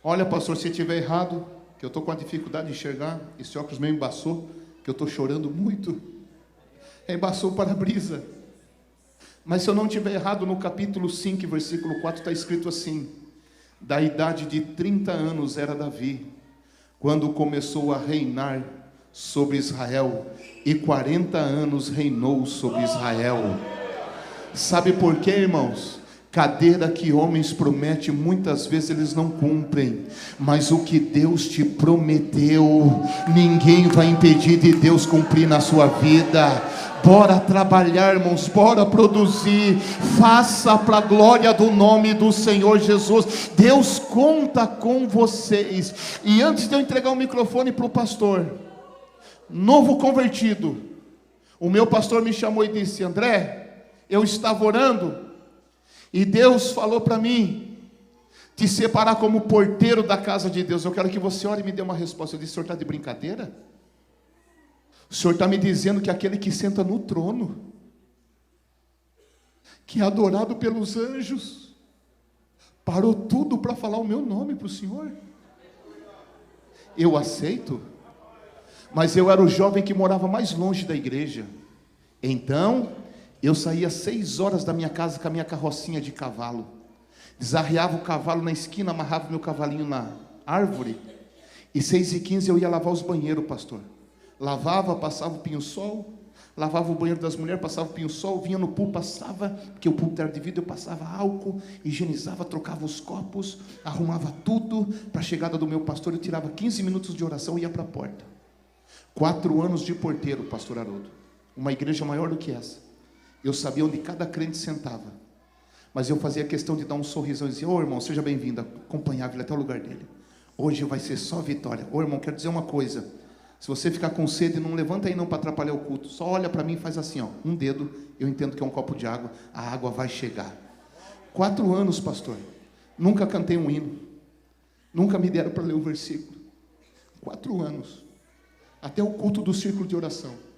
Olha, pastor, se estiver errado, que eu estou com a dificuldade de enxergar, esse óculos meio embaçou, que eu estou chorando muito, embaçou o para-brisa. Mas se eu não estiver errado, no capítulo 5, versículo 4, está escrito assim: da idade de 30 anos era Davi, quando começou a reinar sobre Israel, e 40 anos reinou sobre Israel. Sabe por quê, irmãos? Cadeira que homens prometem, muitas vezes eles não cumprem, mas o que Deus te prometeu, ninguém vai impedir de Deus cumprir na sua vida. Bora trabalhar, irmãos, bora produzir, faça para a glória do nome do Senhor Jesus. Deus conta com vocês. E antes de eu entregar o microfone para o pastor, novo convertido, o meu pastor me chamou e disse: André, eu estava orando, e Deus falou para mim te separar como porteiro da casa de Deus. Eu quero que você ore e me dê uma resposta. Eu disse: o senhor está de brincadeira? O senhor está me dizendo que aquele que senta no trono, que é adorado pelos anjos, parou tudo para falar o meu nome para o senhor? Eu aceito, mas eu era o jovem que morava mais longe da igreja. Então eu saía 6 horas da minha casa com a minha carrocinha de cavalo, desarreava o cavalo na esquina, amarrava meu cavalinho na árvore, e 6h15 eu ia lavar os banheiros, pastor. Lavava, passava o pinho-sol, lavava o banheiro das mulheres, passava o pinho-sol, vinha no pool, passava, porque o pool era de vidro, eu passava álcool, higienizava, trocava os copos, arrumava tudo para a chegada do meu pastor. Eu tirava 15 minutos de oração e ia para a porta. 4 anos de porteiro, pastor Haroldo, uma igreja maior do que essa. Eu sabia onde cada crente sentava, mas eu fazia questão de dar um sorrisão e dizer: ô irmão, seja bem-vindo, acompanhava ele até o lugar dele. Hoje vai ser só vitória. Ô irmão, quero dizer uma coisa: se você ficar com sede, não levanta aí não para atrapalhar o culto, só olha para mim e faz assim, ó, um dedo, eu entendo que é um copo de água, a água vai chegar. 4 anos, pastor, nunca cantei um hino, nunca me deram para ler um versículo. 4 anos, até o culto do círculo de oração,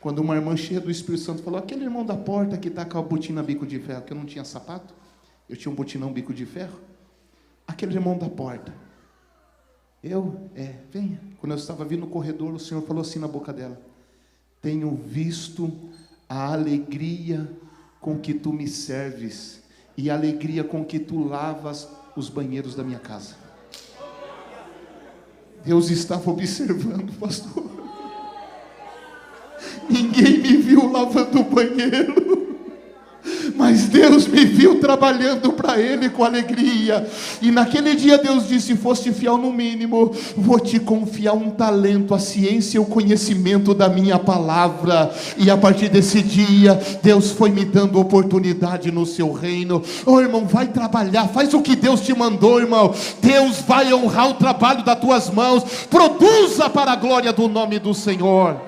quando uma irmã cheia do Espírito Santo falou: aquele irmão da porta que está com a botina bico de ferro, que eu não tinha sapato, eu tinha um botinão bico de ferro, aquele irmão da porta, venha. Quando eu estava vindo no corredor, o Senhor falou assim na boca dela: tenho visto a alegria com que tu me serves, e a alegria com que tu lavas os banheiros da minha casa. Deus estava observando, pastor. Ninguém me viu lavando o banheiro, mas Deus me viu trabalhando para Ele com alegria. E naquele dia Deus disse: foste fiel no mínimo, vou te confiar um talento, a ciência e o conhecimento da minha palavra. E a partir desse dia, Deus foi me dando oportunidade no seu reino. Ô irmão, vai trabalhar, faz o que Deus te mandou, irmão. Deus vai honrar o trabalho das tuas mãos. Produza para a glória do nome do Senhor.